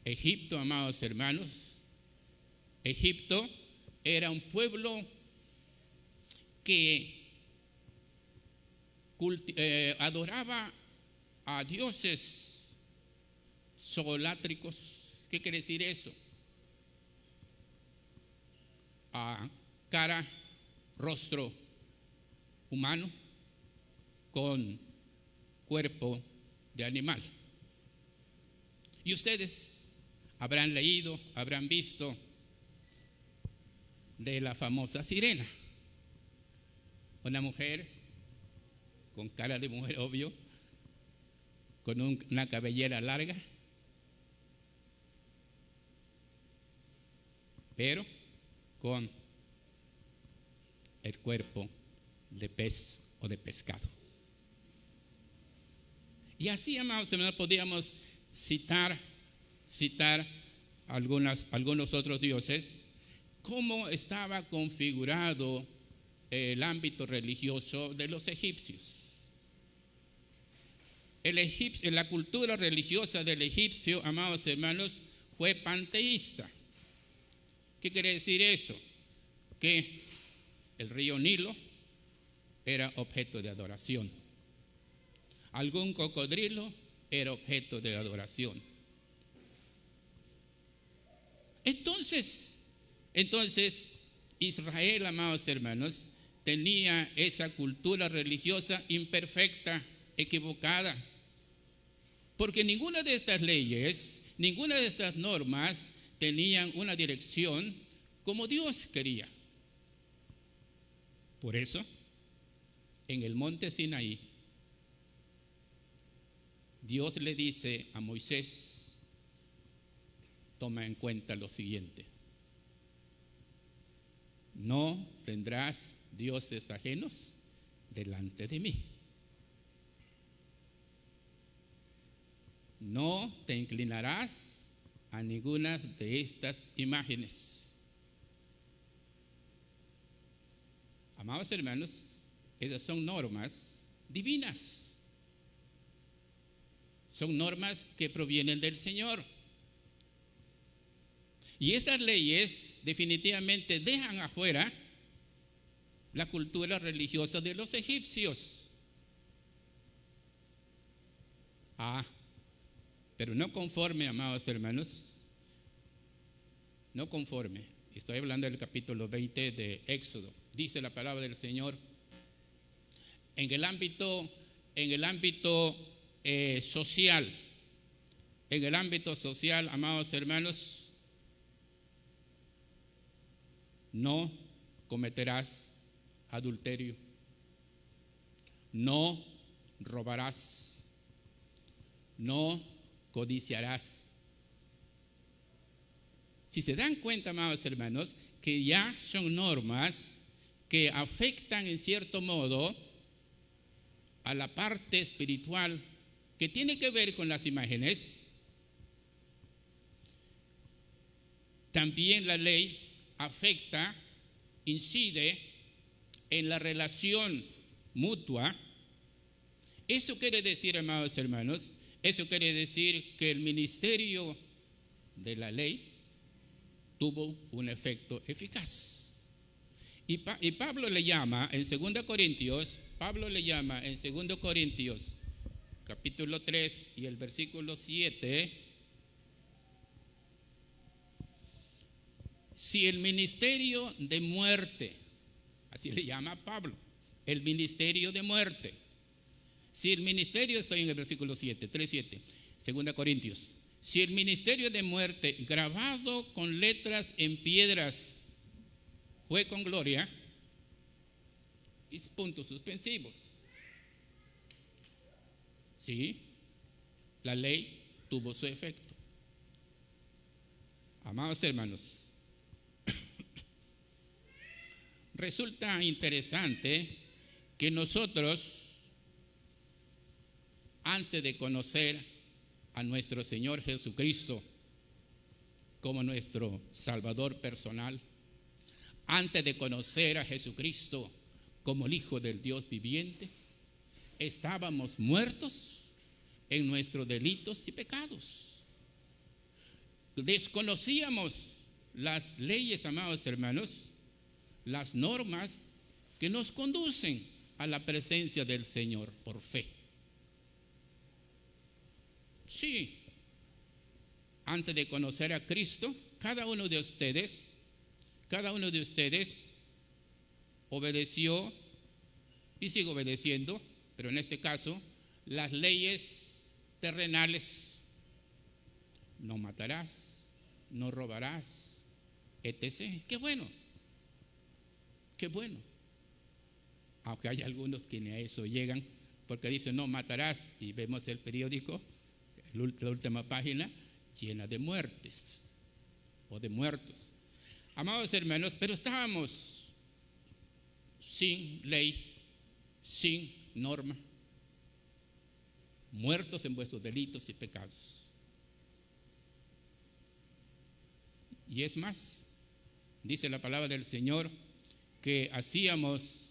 Egipto, amados hermanos, Egipto era un pueblo que adoraba a dioses zolátricos. ¿Qué quiere decir eso? A cara, rostro humano con cuerpo de animal. Y ustedes habrán leído, habrán visto de la famosa sirena, una mujer con cara de mujer, obvio, con una cabellera larga, pero con el cuerpo de pez o de pescado. Y así, amados hermanos, podríamos citar algunos otros dioses, cómo estaba configurado el ámbito religioso de los egipcios. La cultura religiosa del egipcio, amados hermanos, fue panteísta. ¿Qué quiere decir eso? Que el río Nilo era objeto de adoración. Algún cocodrilo era objeto de adoración. Entonces, Israel, amados hermanos, tenía esa cultura religiosa imperfecta, equivocada, porque ninguna de estas leyes, ninguna de estas normas tenían una dirección como Dios quería. Por eso, en el monte Sinaí, Dios le dice a Moisés: toma en cuenta lo siguiente: no tendrás dioses ajenos delante de mí. No te inclinarás a ninguna de estas imágenes. Amados hermanos, esas son normas divinas. Son normas que provienen del Señor. Y estas leyes definitivamente dejan afuera la cultura religiosa de los egipcios. Pero no conforme, amados hermanos, no conforme. Estoy hablando del capítulo 20 de Éxodo. Dice la palabra del Señor: en el ámbito social, amados hermanos, no cometerás adulterio, no robarás, no codiciarás. Si se dan cuenta, amados hermanos, que ya son normas que afectan en cierto modo a la parte espiritual que tiene que ver con las imágenes. También la ley afecta, incide en la relación mutua. Eso quiere decir, amados hermanos, eso quiere decir que el ministerio de la ley tuvo un efecto eficaz. Y Pablo le llama en 2 Corintios, capítulo 3 y el versículo 7, si el ministerio de muerte, así le llama Pablo, el ministerio de muerte. Si el ministerio, estoy en el versículo 7, 3:7, 2 Corintios. Si el ministerio de muerte, grabado con letras en piedras, fue con gloria, y puntos suspensivos. Sí, la ley tuvo su efecto. Amados hermanos, resulta interesante que nosotros, antes de conocer a nuestro Señor Jesucristo como nuestro Salvador personal, antes de conocer a Jesucristo como el Hijo del Dios viviente, estábamos muertos en nuestros delitos y pecados. Desconocíamos las leyes, amados hermanos, las normas que nos conducen a la presencia del Señor por fe. Sí, antes de conocer a Cristo, cada uno de ustedes obedeció y sigue obedeciendo, pero en este caso, las leyes terrenales. No matarás, no robarás, etc. Qué bueno, qué bueno. Aunque hay algunos que ni a eso llegan, porque dicen no matarás, y vemos el periódico, la última página, llena de muertes o de muertos. Amados hermanos, pero estábamos sin ley, sin norma, muertos en vuestros delitos y pecados. Y es más, dice la palabra del Señor, que hacíamos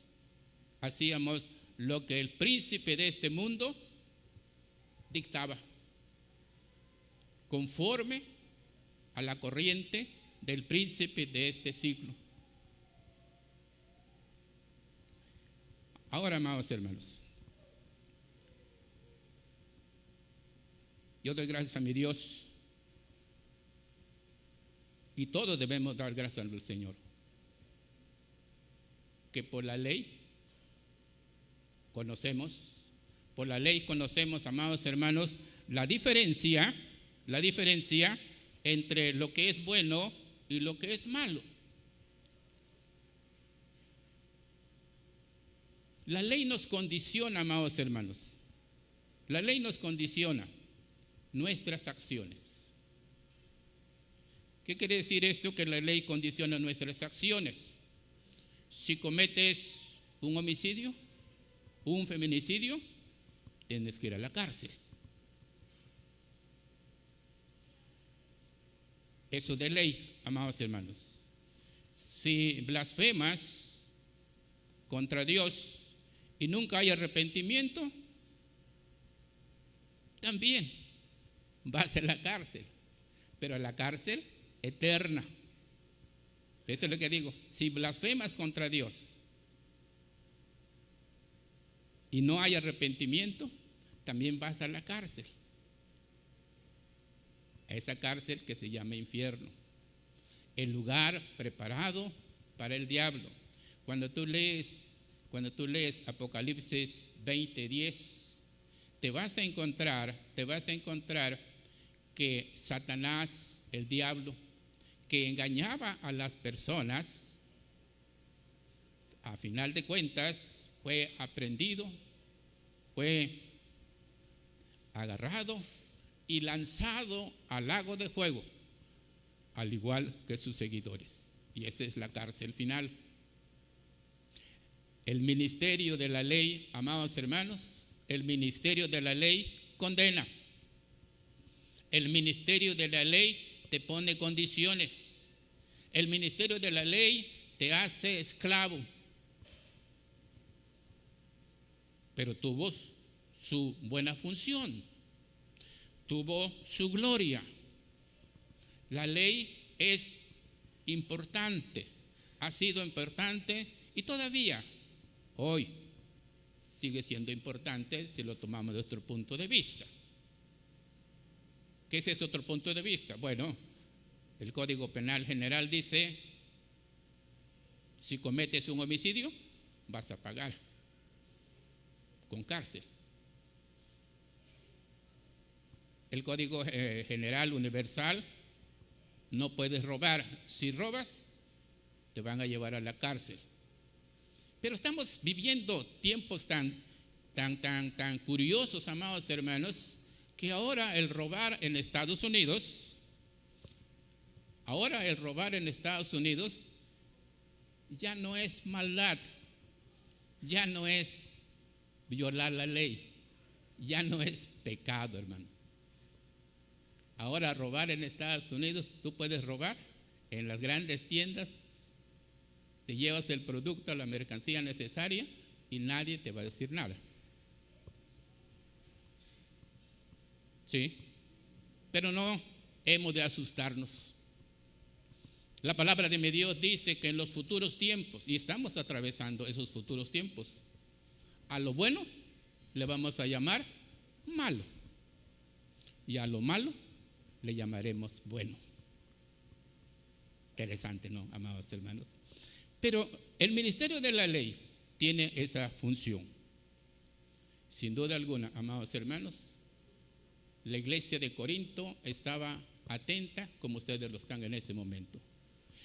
lo que el príncipe de este mundo dictaba, conforme a la corriente del príncipe de este siglo. Ahora, amados hermanos, yo doy gracias a mi Dios, y todos debemos dar gracias al Señor, que por la ley conocemos, amados hermanos, la diferencia entre lo que es bueno y lo que es malo. La ley nos condiciona, amados hermanos. La ley nos condiciona nuestras acciones. ¿Qué quiere decir esto? Que la ley condiciona nuestras acciones. Si cometes un homicidio, un feminicidio, tienes que ir a la cárcel. Eso de ley, amados hermanos. Si blasfemas contra Dios y nunca hay arrepentimiento, también vas a la cárcel, pero a la cárcel eterna. Eso es lo que digo. Si blasfemas contra Dios y no hay arrepentimiento, también vas a la cárcel. A esa cárcel que se llama infierno, el lugar preparado para el diablo. Cuando tú lees Apocalipsis 20:10, te vas a encontrar que Satanás, el diablo, que engañaba a las personas, a final de cuentas fue aprendido, fue agarrado y lanzado al lago de fuego, al igual que sus seguidores. Y esa es la cárcel final. El ministerio de la ley, amados hermanos, el ministerio de la ley condena. El ministerio de la ley te pone condiciones. El ministerio de la ley te hace esclavo. Pero tuvo su buena función, tuvo su gloria. La ley es importante, ha sido importante y todavía hoy sigue siendo importante si lo tomamos de otro punto de vista. ¿Qué es ese otro punto de vista? Bueno, el Código Penal General dice, si cometes un homicidio, vas a pagar con cárcel. El Código General Universal: no puedes robar. Si robas, te van a llevar a la cárcel. Pero estamos viviendo tiempos tan curiosos, amados hermanos, que ahora el robar en Estados Unidos, ya no es maldad, ya no es violar la ley, ya no es pecado, hermanos. Ahora robar en Estados Unidos, tú puedes robar en las grandes tiendas, te llevas el producto, la mercancía necesaria y nadie te va a decir nada. Sí, pero no hemos de asustarnos. La palabra de mi Dios dice que en los futuros tiempos, y estamos atravesando esos futuros tiempos, a lo bueno le vamos a llamar malo y a lo malo le llamaremos bueno. Interesante, ¿no, amados hermanos? Pero el ministerio de la ley tiene esa función. Sin duda alguna, amados hermanos, la iglesia de Corinto estaba atenta como ustedes lo están en este momento.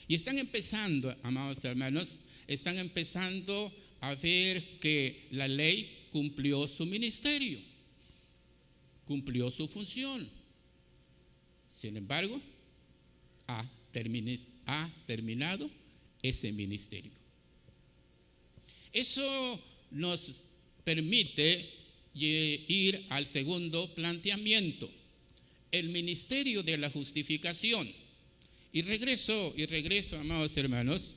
Y están empezando, amados hermanos, están empezando a ver que la ley cumplió su ministerio, cumplió su función. Sin embargo, ha terminado ese ministerio. Eso nos permite ir al segundo planteamiento, el ministerio de la justificación. Y regreso, amados hermanos,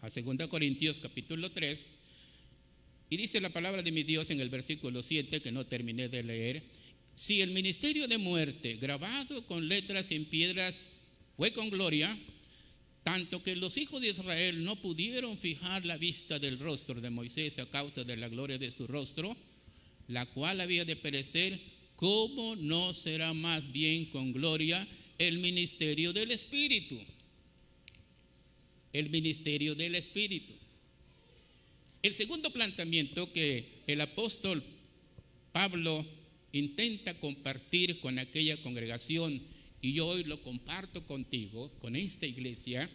a 2 Corintios capítulo 3, y dice la palabra de mi Dios en el versículo 7, que no terminé de leer: si el ministerio de muerte, grabado con letras en piedras, fue con gloria, tanto que los hijos de Israel no pudieron fijar la vista del rostro de Moisés a causa de la gloria de su rostro, la cual había de perecer, ¿cómo no será más bien con gloria el ministerio del Espíritu? El ministerio del Espíritu. El segundo planteamiento que el apóstol Pablo intenta compartir con aquella congregación, y yo hoy lo comparto contigo, con esta iglesia,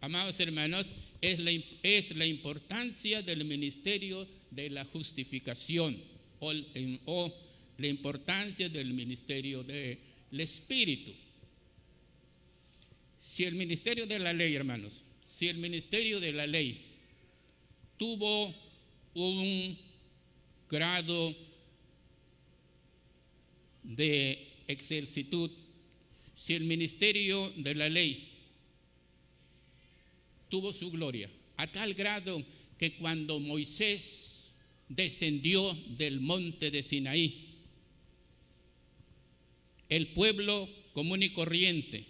amados hermanos, es la importancia del ministerio de la justificación o la importancia del ministerio del Espíritu. Si el ministerio de la ley, hermanos, si el ministerio de la ley tuvo un grado de excelsitud, si el ministerio de la ley tuvo su gloria, a tal grado que cuando Moisés descendió del monte de Sinaí, el pueblo común y corriente,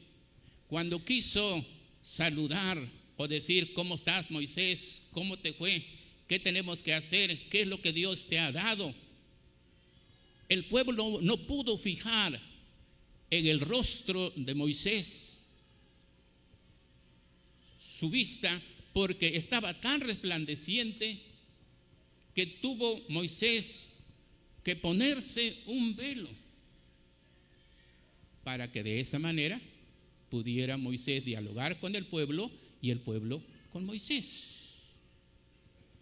cuando quiso saludar o decir: ¿cómo estás, Moisés? ¿Cómo te fue? ¿Qué tenemos que hacer? ¿Qué es lo que Dios te ha dado? El pueblo no pudo fijar en el rostro de Moisés su vista, porque estaba tan resplandeciente que tuvo Moisés que ponerse un velo para que de esa manera pudiera Moisés dialogar con el pueblo y el pueblo con Moisés.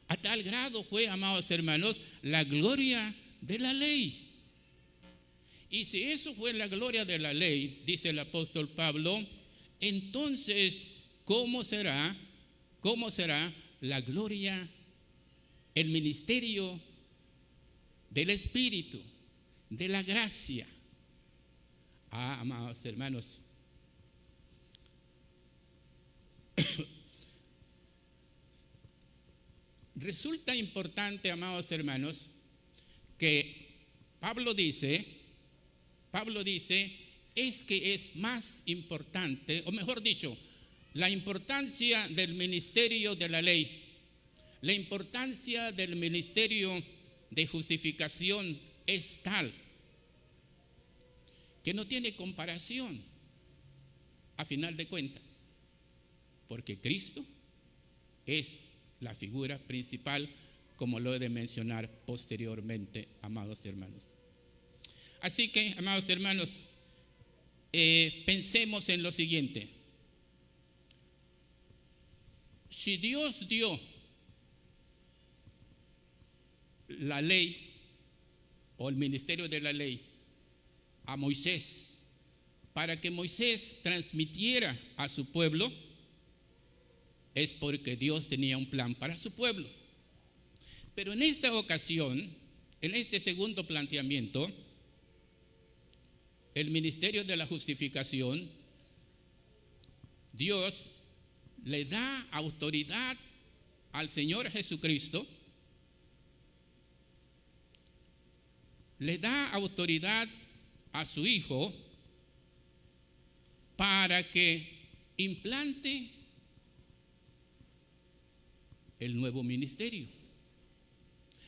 A tal grado fue, amados hermanos, la gloria de la ley. Y si eso fue la gloria de la ley, dice el apóstol Pablo, entonces, ¿cómo será la gloria, el ministerio del Espíritu, de la gracia? Amados hermanos, resulta importante, amados hermanos, que Pablo dice, es que es más importante, o mejor dicho, la importancia del ministerio de la ley, la importancia del ministerio de justificación es tal que no tiene comparación a final de cuentas, porque Cristo es la figura principal como lo he de mencionar posteriormente, amados hermanos. Así que, amados hermanos, pensemos en lo siguiente. Si Dios dio la ley o el ministerio de la ley a Moisés para que Moisés transmitiera a su pueblo, es porque Dios tenía un plan para su pueblo. Pero en esta ocasión, en este segundo planteamiento, el ministerio de la justificación, Dios le da autoridad al Señor Jesucristo, le da autoridad a su Hijo para que implante el nuevo ministerio,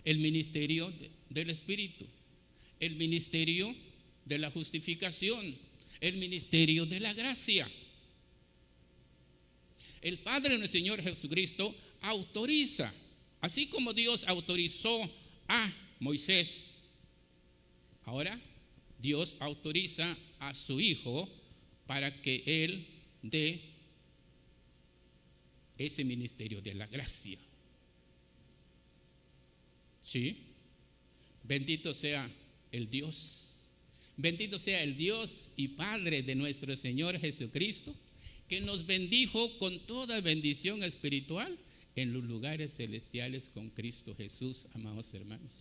el ministerio del Espíritu, el ministerio de la justificación, el ministerio de la gracia. El Padre del Señor Jesucristo autoriza, así como Dios autorizó a Moisés, ahora Dios autoriza a su Hijo para que Él dé ese ministerio de la gracia. ¿Sí? Bendito sea el Dios. Bendito sea el Dios y Padre de nuestro Señor Jesucristo, que nos bendijo con toda bendición espiritual en los lugares celestiales con Cristo Jesús, amados hermanos.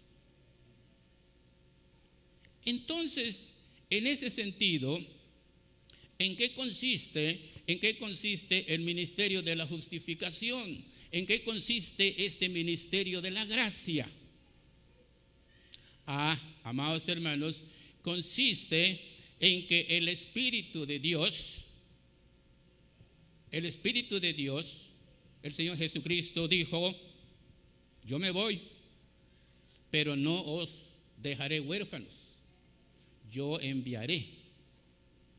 Entonces, en ese sentido, ¿en qué consiste el ministerio de la justificación? ¿En qué consiste este ministerio de la gracia? Amados hermanos, consiste en que el Espíritu de Dios, el Señor Jesucristo dijo: yo me voy, pero no os dejaré huérfanos, yo enviaré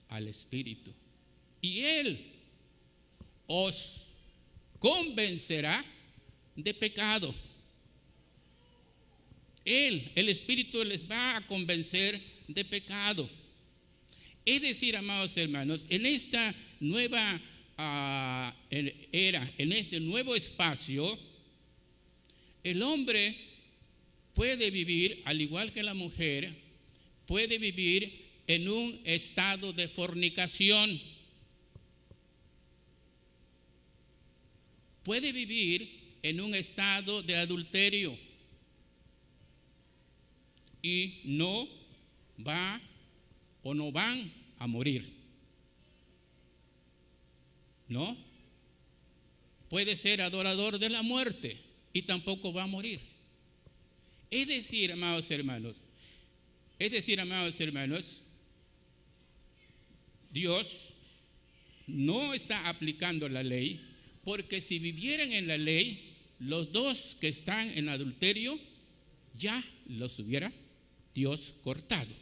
al Espíritu y Él os convencerá de pecado. El Espíritu les va a convencer de pecado. Es decir, amados hermanos, en esta nueva era, en este nuevo espacio, el hombre puede vivir, al igual que la mujer, puede vivir en un estado de fornicación. Puede vivir en un estado de adulterio y no van a morir. ¿No? Puede ser adorador de la muerte y tampoco va a morir. Es decir, amados hermanos, Dios no está aplicando la ley, porque si vivieran en la ley, los dos que están en adulterio ya los hubiera Dios cortado.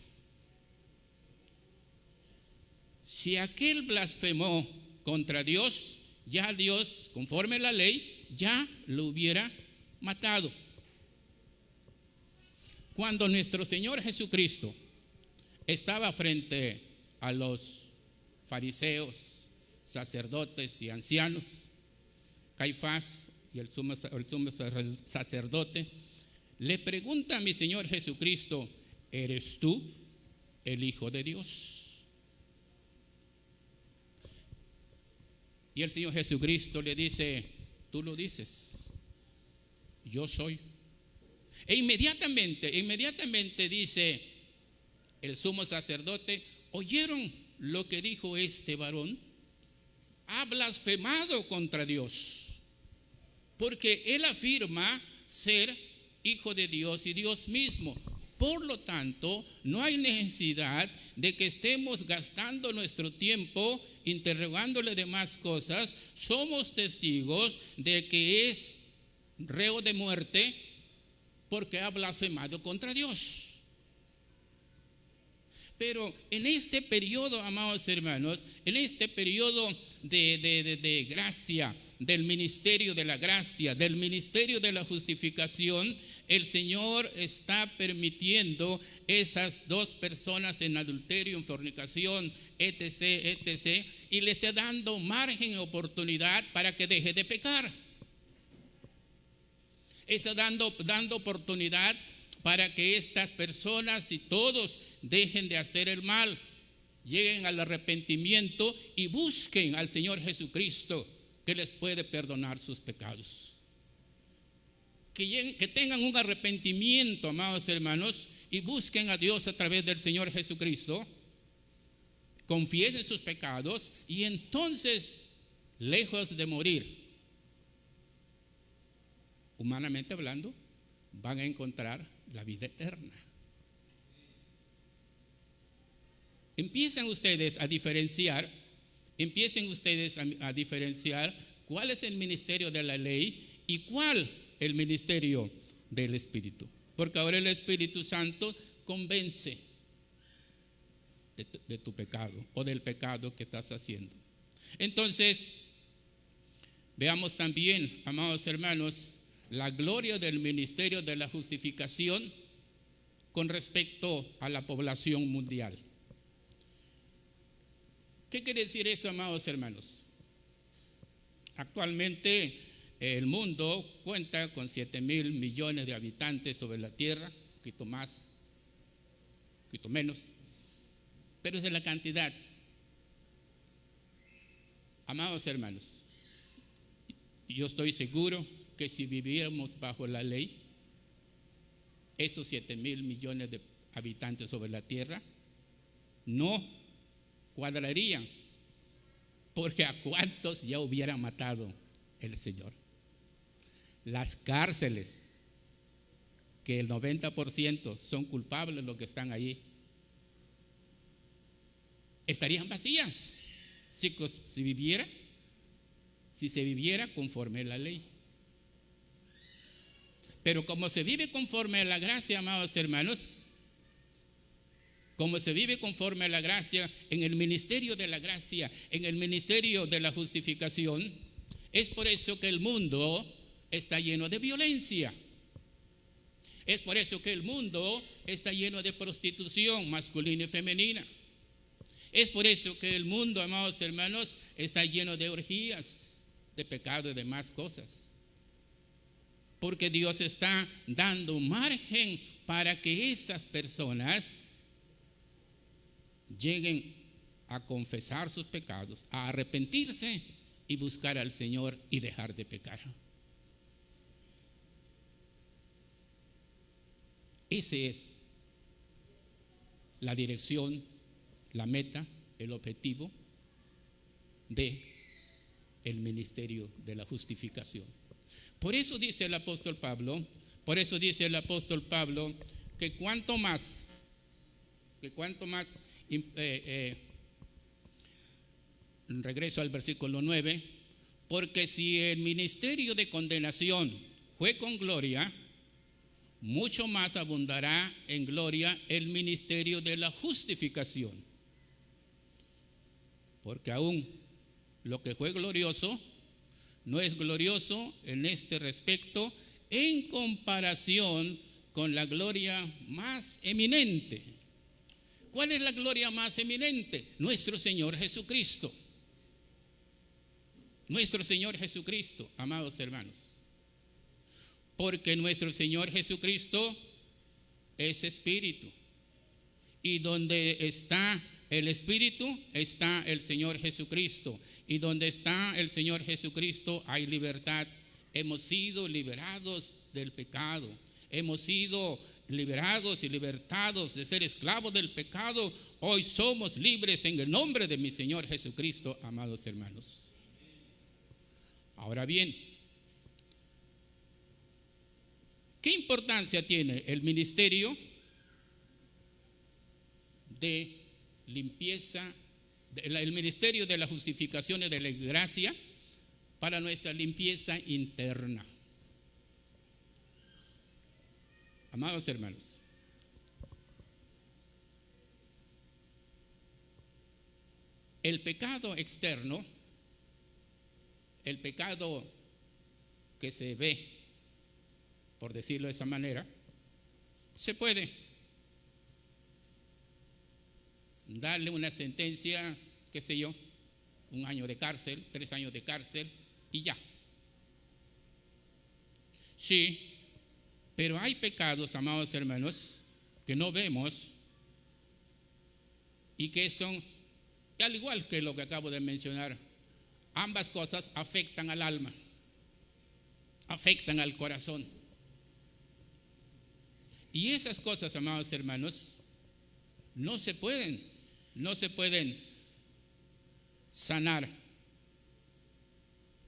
Si aquel blasfemó contra Dios, ya Dios, conforme a la ley, ya lo hubiera matado. Cuando nuestro Señor Jesucristo estaba frente a los fariseos, sacerdotes y ancianos, Caifás y el sumo sacerdote, le pregunta a mi Señor Jesucristo: ¿eres tú el Hijo de Dios? Y el Señor Jesucristo le dice: tú lo dices, yo soy. E inmediatamente dice el sumo sacerdote: ¿oyeron lo que dijo este varón? Ha blasfemado contra Dios, porque él afirma ser Hijo de Dios y Dios mismo. Por lo tanto, no hay necesidad de que estemos gastando nuestro tiempo interrogándole de más cosas. Somos testigos de que es reo de muerte porque ha blasfemado contra Dios. Pero en este periodo, amados hermanos, en este periodo de gracia, del ministerio de la gracia, del ministerio de la justificación, el Señor está permitiendo esas dos personas en adulterio, en fornicación, etc., etc., y le está dando margen y oportunidad para que deje de pecar. Está dando oportunidad para que estas personas y todos dejen de hacer el mal, lleguen al arrepentimiento y busquen al Señor Jesucristo, que les puede perdonar sus pecados. Que tengan un arrepentimiento, amados hermanos, y busquen a Dios a través del Señor Jesucristo, confiesen sus pecados y entonces, lejos de morir, humanamente hablando, van a encontrar la vida eterna. Empiecen ustedes a diferenciar cuál es el ministerio de la ley y cuál el ministerio del Espíritu. Porque ahora el Espíritu Santo convence de tu pecado o del pecado que estás haciendo. Entonces, veamos también, amados hermanos, la gloria del ministerio de la justificación con respecto a la población mundial. ¿Qué quiere decir eso, amados hermanos? Actualmente el mundo cuenta con 7,000 millones de habitantes sobre la tierra, un poquito más, un poquito menos, pero es de la cantidad. Amados hermanos, yo estoy seguro que si viviéramos bajo la ley, esos 7,000 millones de habitantes sobre la tierra no cuadrarían, porque a cuántos ya hubiera matado el Señor. Las cárceles, que el 90% son culpables los que están allí, estarían vacías si se viviera conforme a la ley. Pero como se vive conforme a la gracia, amados hermanos, como se vive conforme a la gracia, en el ministerio de la gracia, en el ministerio de la justificación, es por eso que el mundo está lleno de violencia. Es por eso que el mundo está lleno de prostitución masculina y femenina. Es por eso que el mundo, amados hermanos, está lleno de orgías, de pecado y demás cosas. Porque Dios está dando margen para que esas personas lleguen a confesar sus pecados, a arrepentirse y buscar al Señor y dejar de pecar. Esa es la dirección, la meta, el objetivo de el ministerio de la justificación. Por eso dice el apóstol Pablo, que cuanto más, regreso al versículo 9, porque si el ministerio de condenación fue con gloria, mucho más abundará en gloria el ministerio de la justificación. Porque aún lo que fue glorioso no es glorioso en este respecto en comparación con la gloria más eminente. ¿Cuál es la gloria más eminente? Nuestro Señor Jesucristo. Nuestro Señor Jesucristo, amados hermanos. Porque nuestro Señor Jesucristo es Espíritu. Y donde está el Espíritu, está el Señor Jesucristo. Y donde está el Señor Jesucristo hay libertad. Hemos sido liberados del pecado. Hemos sido liberados y libertados de ser esclavos del pecado. Hoy somos libres en el nombre de mi Señor Jesucristo, amados hermanos. Ahora bien, ¿qué importancia tiene el ministerio de limpieza, el ministerio de la justificación y de la gracia para nuestra limpieza interna? Amados hermanos, el pecado externo, el pecado que se ve, por decirlo de esa manera, se puede darle una sentencia, qué sé yo, 1 año de cárcel, 3 años de cárcel y ya. Sí, pero hay pecados, amados hermanos, que no vemos y que son, al igual que lo que acabo de mencionar, ambas cosas afectan al alma, afectan al corazón. Y esas cosas, amados hermanos, no se pueden sanar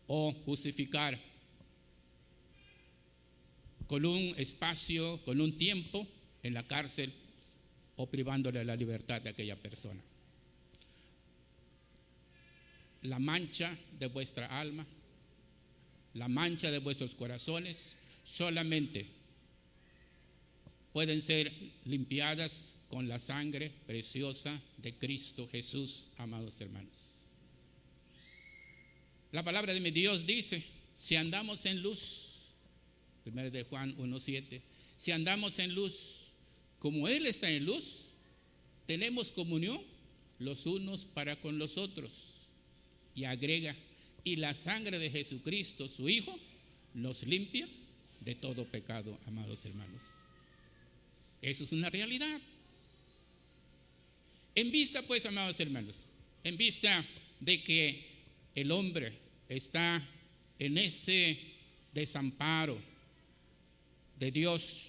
o justificar con un espacio, con un tiempo en la cárcel o privándole la libertad de aquella persona. La mancha de vuestra alma, la mancha de vuestros corazones, solamente pueden ser limpiadas con la sangre preciosa de Cristo Jesús, amados hermanos. La palabra de mi Dios dice, si andamos en luz, 1 de Juan 1:7, si andamos en luz, como Él está en luz, tenemos comunión los unos para con los otros. Y agrega, y la sangre de Jesucristo, su Hijo, nos limpia de todo pecado, amados hermanos. Eso es una realidad. En vista, pues, amados hermanos, en vista de que el hombre está en ese desamparo de Dios,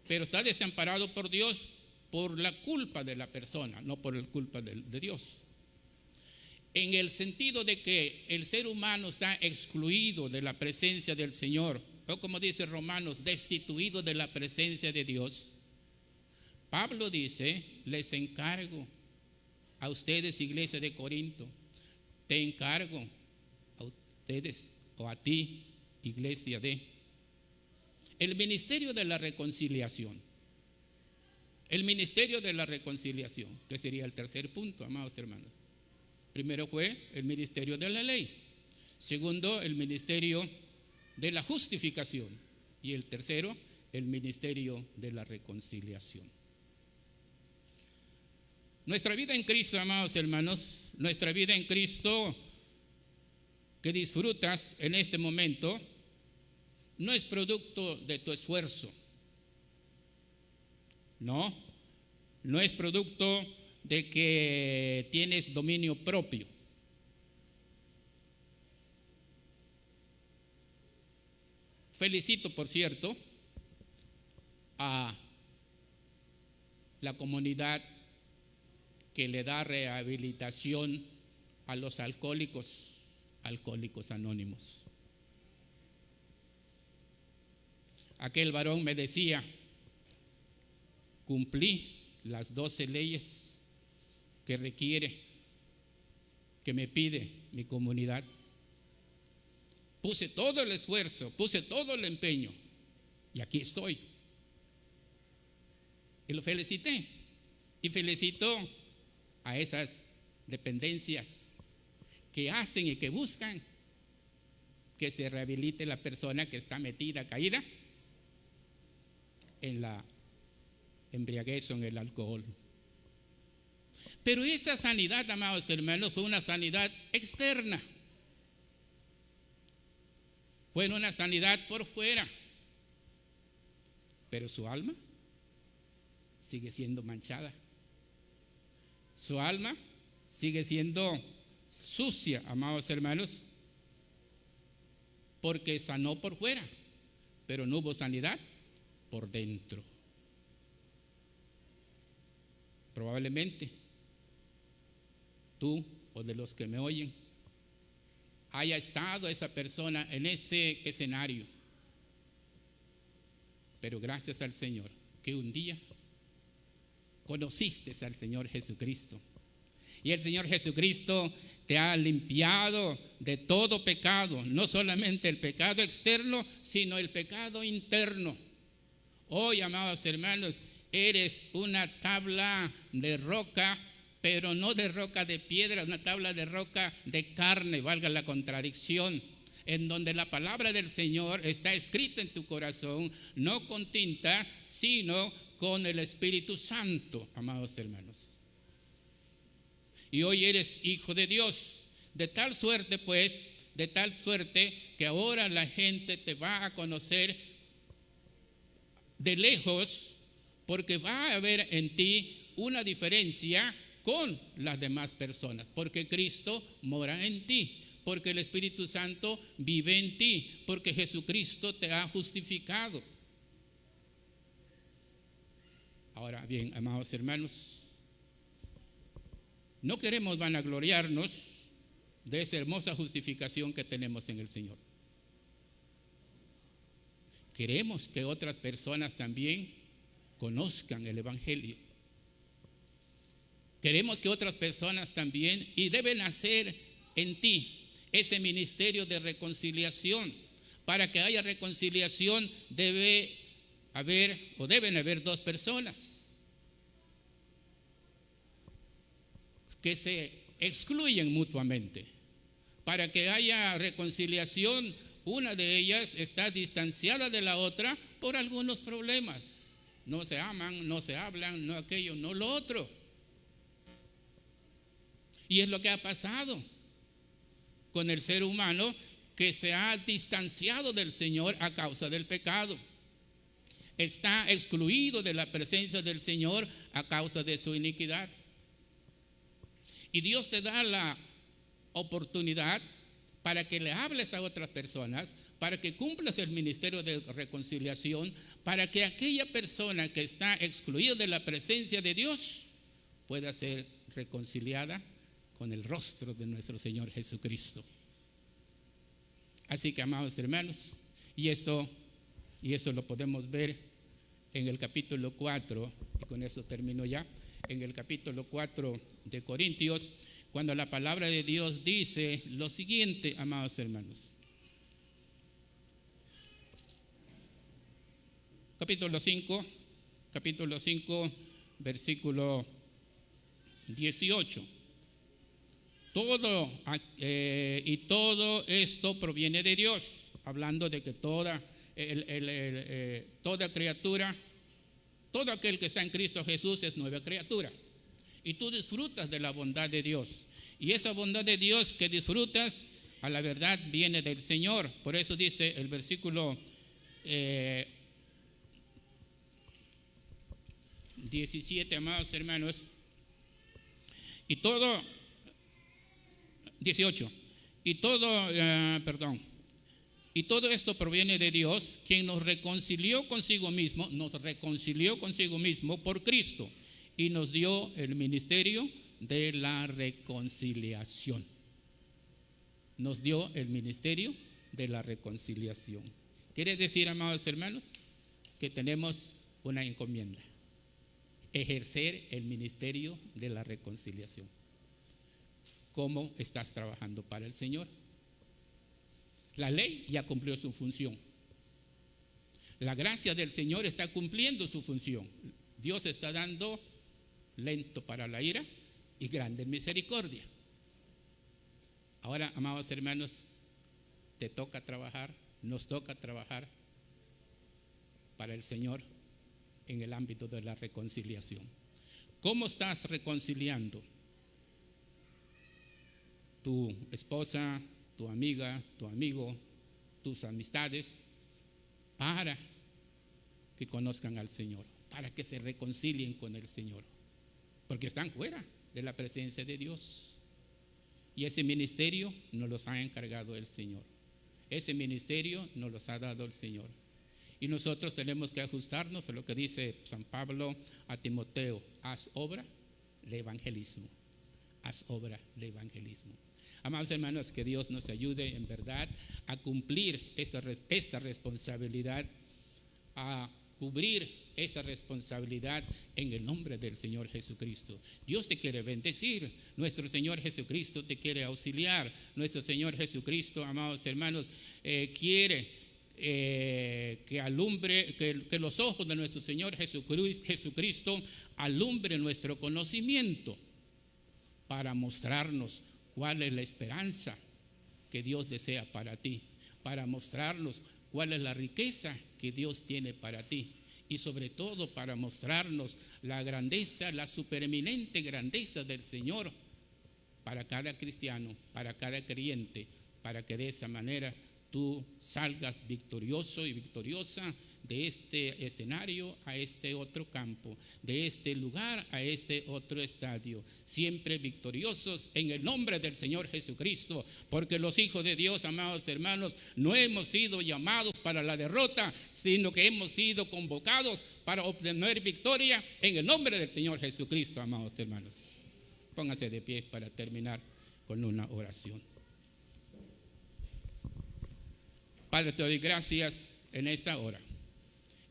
pero está desamparado por Dios por la culpa de la persona, no por la culpa de Dios. En el sentido de que el ser humano está excluido de la presencia del Señor, o como dice Romanos, destituido de la presencia de Dios. Pablo dice, les encargo a ustedes, iglesia de Corinto, te encargo a ustedes o a ti, iglesia de el ministerio de la reconciliación. El ministerio de la reconciliación, que sería el tercer punto, amados hermanos. Primero fue el ministerio de la ley. Segundo, el ministerio de la justificación. Y el tercero, el ministerio de la reconciliación. Nuestra vida en Cristo, amados hermanos, nuestra vida en Cristo que disfrutas en este momento, no es producto de tu esfuerzo. No es producto de que tienes dominio propio. Felicito, por cierto, a la comunidad que le da rehabilitación a los alcohólicos anónimos. Aquel varón me decía, cumplí las 12 leyes que requiere, que me pide mi comunidad. Puse todo el esfuerzo, puse todo el empeño y aquí estoy. Y lo felicité. Y felicito a esas dependencias que hacen y que buscan que se rehabilite la persona que está metida, caída en la embriaguez o en el alcohol. Pero esa sanidad, amados hermanos, fue una sanidad externa. Fue una sanidad por fuera. Pero su alma sigue siendo manchada. Su alma sigue siendo sucia, amados hermanos, porque sanó por fuera, pero no hubo sanidad por dentro. Probablemente tú o de los que me oyen haya estado esa persona en ese escenario, pero gracias al Señor que un día conociste al Señor Jesucristo y el Señor Jesucristo te ha limpiado de todo pecado, no solamente el pecado externo, sino el pecado interno. Hoy, amados hermanos, eres una tabla de roca pero no de roca de piedra, una tabla de roca de carne, valga la contradicción, en donde la palabra del Señor está escrita en tu corazón, no con tinta, sino con el Espíritu Santo, amados hermanos. Y hoy eres hijo de Dios, de tal suerte que ahora la gente te va a conocer de lejos, porque va a haber en ti una diferencia con las demás personas, porque Cristo mora en ti, porque el Espíritu Santo vive en ti, porque Jesucristo te ha justificado. Ahora bien, amados hermanos, no queremos vanagloriarnos de esa hermosa justificación que tenemos en el Señor. Queremos que otras personas también conozcan el Evangelio. Queremos que otras personas también, y deben hacer en ti ese ministerio de reconciliación. Para que haya reconciliación deben haber dos personas que se excluyen mutuamente. Para que haya reconciliación, una de ellas está distanciada de la otra por algunos problemas. No se aman, no se hablan, no aquello, no lo otro. Y es lo que ha pasado con el ser humano, que se ha distanciado del Señor a causa del pecado. Está excluido de la presencia del Señor a causa de su iniquidad. Y Dios te da la oportunidad para que le hables a otras personas, para que cumplas el ministerio de reconciliación, para que aquella persona que está excluida de la presencia de Dios pueda ser reconciliada con el rostro de nuestro Señor Jesucristo. Así que, amados hermanos, y eso lo podemos ver en el capítulo 4, y con eso termino ya, en el capítulo 4 de Corintios, cuando la palabra de Dios dice lo siguiente, amados hermanos. Capítulo 5, versículo 18. Todo esto proviene de Dios, hablando de que toda criatura, todo aquel que está en Cristo Jesús es nueva criatura. Y tú disfrutas de la bondad de Dios. Y esa bondad de Dios que disfrutas, a la verdad, viene del Señor. Por eso dice el versículo 17, amados hermanos, 18. Y todo esto proviene de Dios, quien nos reconcilió consigo mismo por Cristo y nos dio el ministerio de la reconciliación. Nos dio el ministerio de la reconciliación. Quiere decir, amados hermanos, que tenemos una encomienda: ejercer el ministerio de la reconciliación. ¿Cómo estás trabajando para el Señor? La ley ya cumplió su función. La gracia del Señor está cumpliendo su función. Dios está dando lento para la ira y grande en misericordia. Ahora, amados hermanos, te toca trabajar, nos toca trabajar para el Señor en el ámbito de la reconciliación. ¿Cómo estás reconciliando? Tu esposa, tu amiga, tu amigo, tus amistades, para que conozcan al Señor, para que se reconcilien con el Señor, porque están fuera de la presencia de Dios. Y ese ministerio nos los ha encargado el Señor. Ese ministerio nos los ha dado el Señor. Y nosotros tenemos que ajustarnos a lo que dice San Pablo a Timoteo: haz obra de evangelismo. Haz obra de evangelismo. Amados hermanos, que Dios nos ayude en verdad a cumplir esta responsabilidad, a cubrir esa responsabilidad en el nombre del Señor Jesucristo. Dios te quiere bendecir, nuestro Señor Jesucristo te quiere auxiliar, nuestro Señor Jesucristo, amados hermanos, quiere que alumbre, que los ojos de nuestro Señor Jesucristo alumbren nuestro conocimiento. para mostrarnos cuál es la esperanza que Dios desea para ti, para mostrarnos cuál es la riqueza que Dios tiene para ti y sobre todo para mostrarnos la grandeza, la supereminente grandeza del Señor para cada cristiano, para cada creyente, para que de esa manera tú salgas victorioso y victoriosa de este escenario a este otro campo, de este lugar a este otro estadio, siempre victoriosos en el nombre del Señor Jesucristo, porque los hijos de Dios, amados hermanos, no hemos sido llamados para la derrota, sino que hemos sido convocados para obtener victoria en el nombre del Señor Jesucristo, amados hermanos. Pónganse de pie para terminar con una oración. Padre, te doy gracias en esta hora.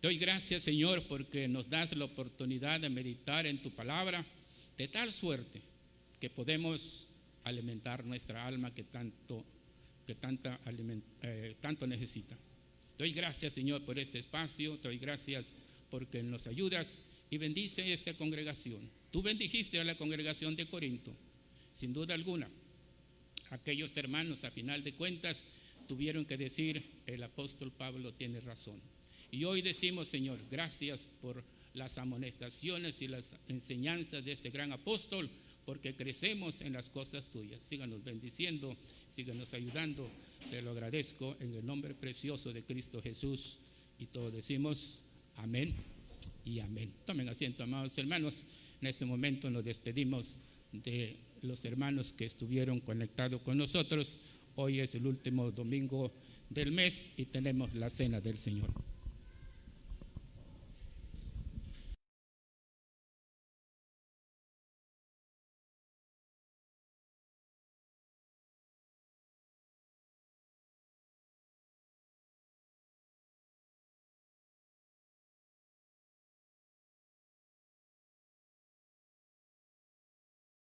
Te doy gracias, Señor, porque nos das la oportunidad de meditar en tu palabra de tal suerte que podemos alimentar nuestra alma que tanto necesita. Te doy gracias, Señor, por este espacio. Te doy gracias porque nos ayudas y bendice esta congregación. Tú bendijiste a la congregación de Corinto, sin duda alguna. Aquellos hermanos, a final de cuentas, tuvieron que decir: el apóstol Pablo tiene razón. Y hoy decimos, Señor, gracias por las amonestaciones y las enseñanzas de este gran apóstol, porque crecemos en las cosas tuyas. Síganos bendiciendo, síganos ayudando. Te lo agradezco en el nombre precioso de Cristo Jesús. Y todos decimos amén y amén. Tomen asiento, amados hermanos. En este momento nos despedimos de los hermanos que estuvieron conectados con nosotros. Hoy es el último domingo del mes y tenemos la cena del Señor.